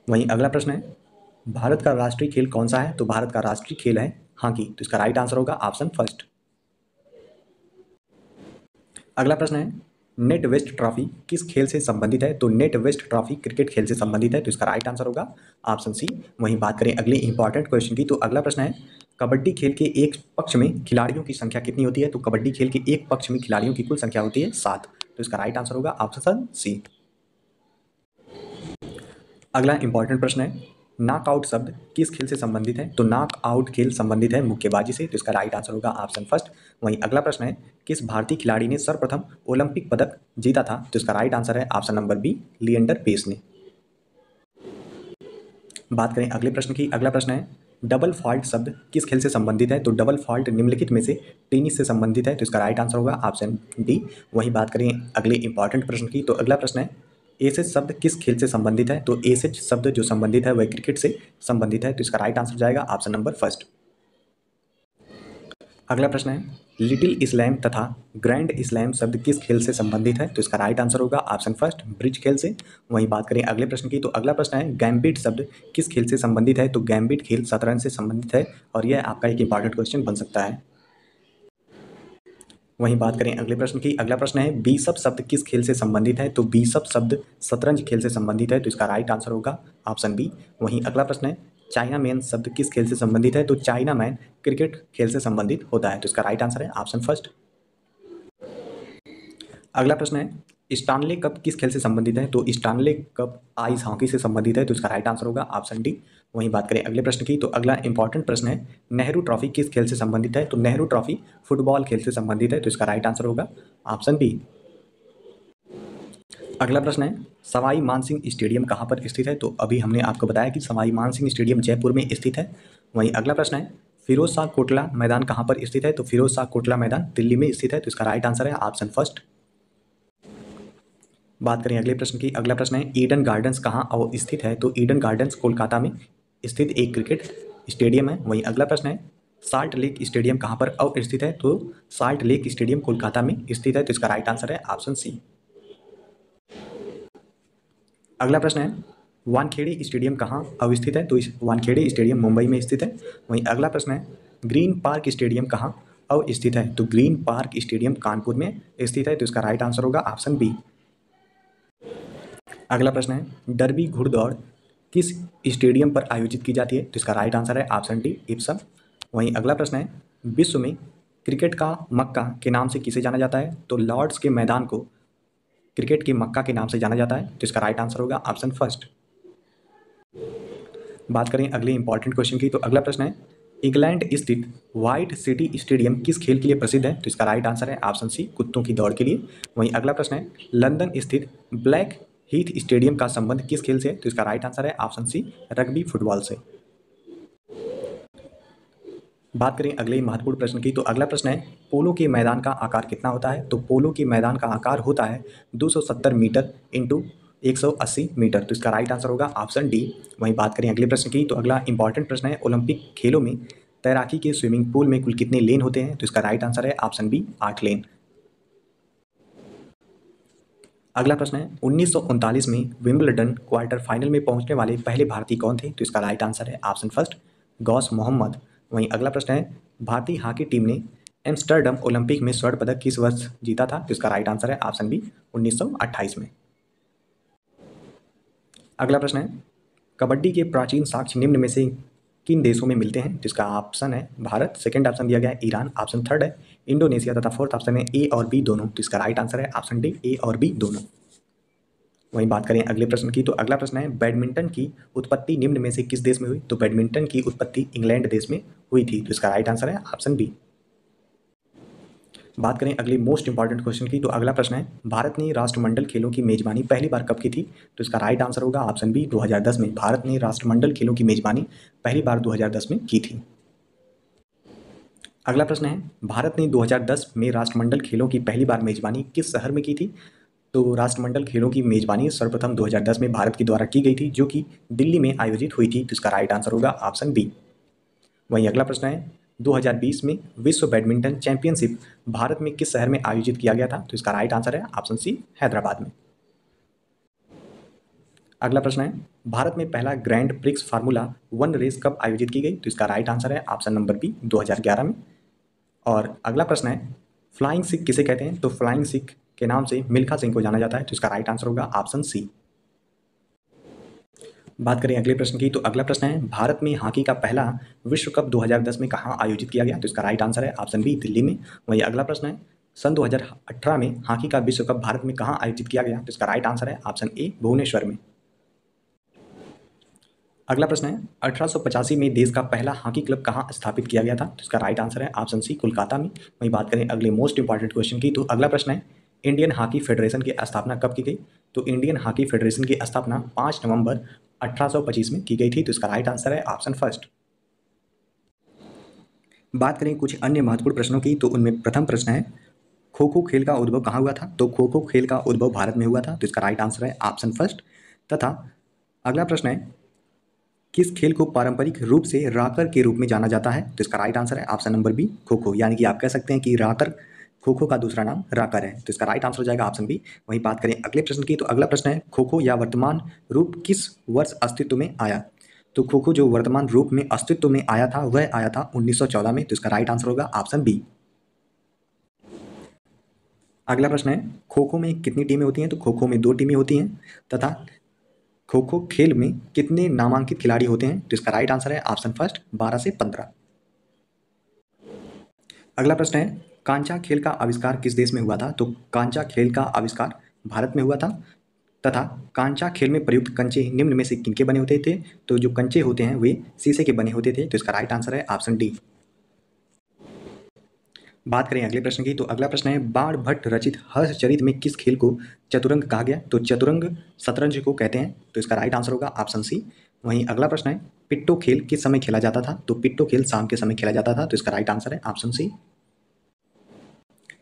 Speaker 1: वहीं अगला प्रश्न है भारत का राष्ट्रीय खेल कौन सा है? तो भारत का राष्ट्रीय खेल है हॉकी, तो इसका राइट आंसर होगा ऑप्शन फर्स्ट। अगला प्रश्न है नेट वेस्ट ट्रॉफी किस खेल से संबंधित है? तो नेट वेस्ट ट्रॉफी क्रिकेट खेल से संबंधित है, तो इसका राइट आंसर होगा ऑप्शन सी। वहीं बात करें अगले इंपॉर्टेंट क्वेश्चन की, तो अगला प्रश्न है कबड्डी खेल के एक पक्ष में खिलाड़ियों की संख्या कितनी होती है? तो कबड्डी खेल के एक पक्ष में खिलाड़ियों की कुल संख्या होती है 7, तो इसका राइट आंसर होगा ऑप्शन सी। अगला इंपॉर्टेंट प्रश्न है नॉकआउट शब्द किस खेल से संबंधित है? तो नॉक आउट खेल संबंधित है मुक्केबाजी से, तो इसका राइट आंसर होगा ऑप्शन फर्स्ट। वहीं अगला प्रश्न है किस भारतीय खिलाड़ी ने सर्वप्रथम ओलंपिक पदक जीता था? तो इसका राइट आंसर है option number B Leander Paes ने। बात करें अगले प्रश्न की, अगला प्रश्न है डबल फॉल्ट शब्द किस खेल से संबंधित है? तो डबल फॉल्ट निम्नलिखित में से टेनिस से संबंधित है, तो इसका राइट आंसर होगा ऑप्शन डी। वहीं बात करें अगले इंपॉर्टेंट प्रश्न की, तो अगला प्रश्न है एसेज शब्द किस खेल से संबंधित है? तो एसेज शब्द जो संबंधित है वह क्रिकेट से संबंधित है, तो इसका राइट आंसर जाएगा ऑप्शन नंबर फर्स्ट। अगला प्रश्न है लिटिल इस्लाम तथा ग्रैंड इस्लाम शब्द किस खेल से संबंधित है? तो इसका राइट आंसर होगा ऑप्शन फर्स्ट ब्रिज खेल से। वहीं बात करें अगले प्रश्न की, तो अगला प्रश्न है गैम्बिट शब्द किस खेल से संबंधित है? तो गैम्बिट खेल शतरंज से संबंधित है, और यह आपका एक इंपॉर्टेंट क्वेश्चन बन सकता है। वहीं बात करें अगले प्रश्न की, अगला प्रश्न है बीशप शब्द किस खेल से संबंधित है? तो बीशप शब्द शतरंज खेल से संबंधित है, तो इसका राइट आंसर होगा ऑप्शन बी। वहीं अगला प्रश्न है चाइना मैन शब्द किस खेल से संबंधित है? तो चाइना मैन क्रिकेट खेल से संबंधित होता है, तो इसका राइट आंसर है ऑप्शन फर्स्ट। अगला प्रश्न है स्टानले कप किस खेल से संबंधित है? तो स्टानले कप आइस हॉकी से संबंधित है, तो इसका राइट आंसर होगा ऑप्शन डी। वहीं बात करें अगले प्रश्न की, तो अगला इंपॉर्टेंट प्रश्न है नेहरू ट्रॉफी किस खेल से संबंधित है? तो नेहरू ट्रॉफी फुटबॉल खेल से संबंधित है, तो इसका राइट आंसर होगा ऑप्शन बी। अगला प्रश्न है सवाई मानसिंह स्टेडियम कहाँ पर स्थित है? तो अभी हमने आपको बताया कि सवाई मानसिंह स्टेडियम जयपुर में स्थित है। वहीं अगला प्रश्न है फिरोज शाह कोटला मैदान कहाँ पर स्थित है? तो फिरोज शाह कोटला मैदान दिल्ली में स्थित है, तो इसका राइट आंसर है ऑप्शन फर्स्ट। बात करें अगले प्रश्न की, अगला प्रश्न है ईडन गार्डन्स कहाँ स्थित है? तो ईडन गार्डन्स कोलकाता में स्थित एक क्रिकेट स्टेडियम है। वहीं अगला प्रश्न है साल्ट लेक स्टेडियम कहाँ पर स्थित है? तो साल्ट लेक स्टेडियम कोलकाता में स्थित है, तो इसका राइट आंसर है ऑप्शन सी। अगला प्रश्न है वानखेड़े स्टेडियम कहाँ अवस्थित है? तो इस वानखेड़े स्टेडियम मुंबई में स्थित है। वहीं अगला प्रश्न है ग्रीन पार्क स्टेडियम कहाँ स्थित है? तो ग्रीन पार्क स्टेडियम कानपुर में स्थित है, तो इसका राइट आंसर होगा ऑप्शन बी। अगला प्रश्न है डर्बी घुड़दौड़ किस स्टेडियम पर आयोजित की जाती है? तो इसका राइट आंसर है ऑप्शन डी इप्सम। वहीं अगला प्रश्न है विश्व में क्रिकेट का मक्का के नाम से किसे जाना जाता है? तो लॉर्ड्स के मैदान को क्रिकेट के मक्का के नाम से जाना जाता है, तो इसका राइट आंसर होगा ऑप्शन फर्स्ट। बात करें अगले इंपॉर्टेंट क्वेश्चन की, तो अगला प्रश्न है इंग्लैंड स्थित व्हाइट सिटी स्टेडियम किस खेल के लिए प्रसिद्ध है? तो इसका राइट आंसर है ऑप्शन सी कुत्तों की दौड़ के लिए। वहीं अगला प्रश्न है लंदन स्थित ब्लैक हीथ स्टेडियम का संबंध किस खेल से है? तो इसका राइट आंसर है ऑप्शन सी रग्बी फुटबॉल से। बात करें अगले महत्वपूर्ण प्रश्न की, तो अगला प्रश्न है पोलो के मैदान का आकार कितना होता है? तो पोलो के मैदान का आकार होता है 270 मीटर इंटू 180 मीटर, तो इसका राइट आंसर होगा ऑप्शन डी। वहीं बात करें अगले प्रश्न की, तो अगला इंपॉर्टेंट प्रश्न है ओलंपिक खेलों में तैराकी के स्विमिंग पूल में कुल कितने लेन होते हैं? तो इसका राइट आंसर है ऑप्शन बी 8 लेन। अगला प्रश्न है 1939 में विंबलडन क्वार्टर फाइनल में पहुंचने वाले पहले भारतीय कौन थे? तो इसका राइट आंसर है ऑप्शन फर्स्ट गौस मोहम्मद। वहीं अगला प्रश्न है भारतीय हॉकी टीम ने एम्स्टर्डम ओलंपिक में स्वर्ण पदक किस वर्ष जीता था? तो इसका राइट आंसर है ऑप्शन बी 1928 में। अगला प्रश्न है, कबड्डी के प्राचीन साक्ष्य निम्न में से किन देशों में मिलते हैं? जिसका ऑप्शन है भारत, सेकंड ऑप्शन दिया गया है ईरान, ऑप्शन थर्ड है इंडोनेशिया तथा फोर्थ ऑप्शन है ए और बी दोनों। तो इसका राइट आंसर है ऑप्शन डी ए और बी दोनों। वहीं बात करें अगले प्रश्न की, तो अगला प्रश्न है, बैडमिंटन की उत्पत्ति निम्न में से किस देश में हुई? तो बैडमिंटन की उत्पत्ति इंग्लैंड देश में हुई थी। तो इसका राइट आंसर है ऑप्शन बी। बात करें अगली मोस्ट इंपॉर्टेंट क्वेश्चन की, तो अगला प्रश्न है, भारत ने राष्ट्रमंडल खेलों की मेजबानी पहली बार कब की थी? तो इसका राइट आंसर होगा ऑप्शन बी 2010 में। भारत ने राष्ट्रमंडल खेलों की मेजबानी पहली बार 2010 में की थी। अगला प्रश्न है, भारत ने 2010 में राष्ट्रमंडल खेलों की पहली बार मेजबानी किस शहर में की थी? तो राष्ट्रमंडल खेलों की मेजबानी सर्वप्रथम 2010 में भारत के द्वारा की गई थी, जो कि दिल्ली में आयोजित हुई थी। तो इसका राइट आंसर होगा ऑप्शन बी। वहीं अगला प्रश्न है, 2020 में विश्व बैडमिंटन चैंपियनशिप भारत में किस शहर में आयोजित किया गया था? तो इसका राइट आंसर है ऑप्शन सी हैदराबाद में। अगला प्रश्न है, भारत में पहला ग्रैंड प्रिक्स फार्मूला 1 रेस कब आयोजित की गई? तो इसका राइट आंसर है ऑप्शन नंबर बी 2011 में। और अगला प्रश्न है, फ्लाइंग सिख किसे कहते हैं? तो फ्लाइंग सिख के नाम से मिल्खा सिंह को जाना जाता है। तो इसका राइट आंसर होगा ऑप्शन सी। बात करें अगले प्रश्न की, तो अगला प्रश्न है, भारत में हॉकी का पहला विश्व कप 2010 में कहाँ आयोजित किया गया? तो इसका राइट आंसर है ऑप्शन बी दिल्ली में। वहीं अगला प्रश्न है, सन 2018 में हॉकी का विश्व कप भारत में कहाँ आयोजित किया गया? तो इसका राइट आंसर है ऑप्शन ए भुवनेश्वर में। अगला प्रश्न है, 1885 में देश का पहला हॉकी क्लब कहाँ स्थापित किया गया था? तो इसका राइट आंसर है ऑप्शन सी कोलकाता में। वहीं बात करें अगले मोस्ट इंपॉर्टेंट क्वेश्चन की, तो अगला प्रश्न है, इंडियन हॉकी फेडरेशन की स्थापना कब की गई? तो इंडियन हॉकी फेडरेशन की स्थापना 5 नवंबर 1825 में की गई थी। तो इसका राइट आंसर है ऑप्शन फर्स्ट। बात करें कुछ अन्य महत्वपूर्ण प्रश्नों की, तो उनमें प्रथम प्रश्न है, खो खो खेल का उद्भव कहाँ हुआ था? तो खो खो खेल का उद्भव भारत में हुआ था। तो इसका राइट आंसर है ऑप्शन फर्स्ट। तथा अगला प्रश्न है, किस खेल को पारंपरिक रूप से राकर के रूप में जाना जाता है? तो इसका राइट आंसर है option number B kho kho, यानी कि आप कह सकते हैं कि राकर खो खो का दूसरा नाम राकर है। तो इसका राइट आंसर हो जाएगा ऑप्शन बी। वहीं बात करें अगले प्रश्न की, तो अगला प्रश्न है, खो खो या वर्तमान रूप किस वर्ष अस्तित्व में आया? तो खो खो जो वर्तमान रूप में अस्तित्व में आया था वह आया था 1914 में। तो इसका राइट आंसर होगा ऑप्शन बी। अगला प्रश्न है, खो खो में कितनी टीमें होती हैं? तो खो खो में 2 टीमें होती हैं। तथा खो खो खेल में कितने नामांकित खिलाड़ी होते हैं? तो इसका राइट आंसर है ऑप्शन फर्स्ट 12 से 15। अगला प्रश्न है, कांचा खेल का आविष्कार किस देश में हुआ था? तो कांचा खेल का आविष्कार भारत में हुआ था। तथा कांचा खेल में प्रयुक्त कंचे निम्न में से किनके बने होते थे? तो जो कंचे होते हैं वे शीशे के बने होते थे। तो इसका राइट आंसर है ऑप्शन डी। बात करें अगले प्रश्न की, तो अगला प्रश्न है, बाण भट्ट रचित हर्षचरित में किस खेल को चतुरंग कहा गया? तो चतुरंग शतरंज को कहते हैं। तो इसका राइट आंसर होगा ऑप्शन सी। वहीं अगला प्रश्न है, पिट्टो खेल किस समय खेला जाता था? तो पिट्टो खेल शाम के समय खेला जाता था। तो इसका राइट आंसर है ऑप्शन सी।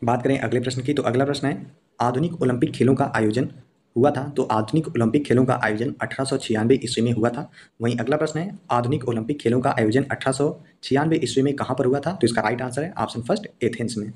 Speaker 1: बात करें अगले प्रश्न की, तो अगला प्रश्न है, आधुनिक ओलंपिक खेलों का आयोजन हुआ था। तो आधुनिक ओलंपिक खेलों का आयोजन 1896 ईस्वी में हुआ था। वहीं अगला प्रश्न है, आधुनिक ओलंपिक खेलों का आयोजन 1896 ईस्वी में कहाँ पर हुआ था? तो इसका राइट आंसर है ऑप्शन फर्स्ट एथेंस में।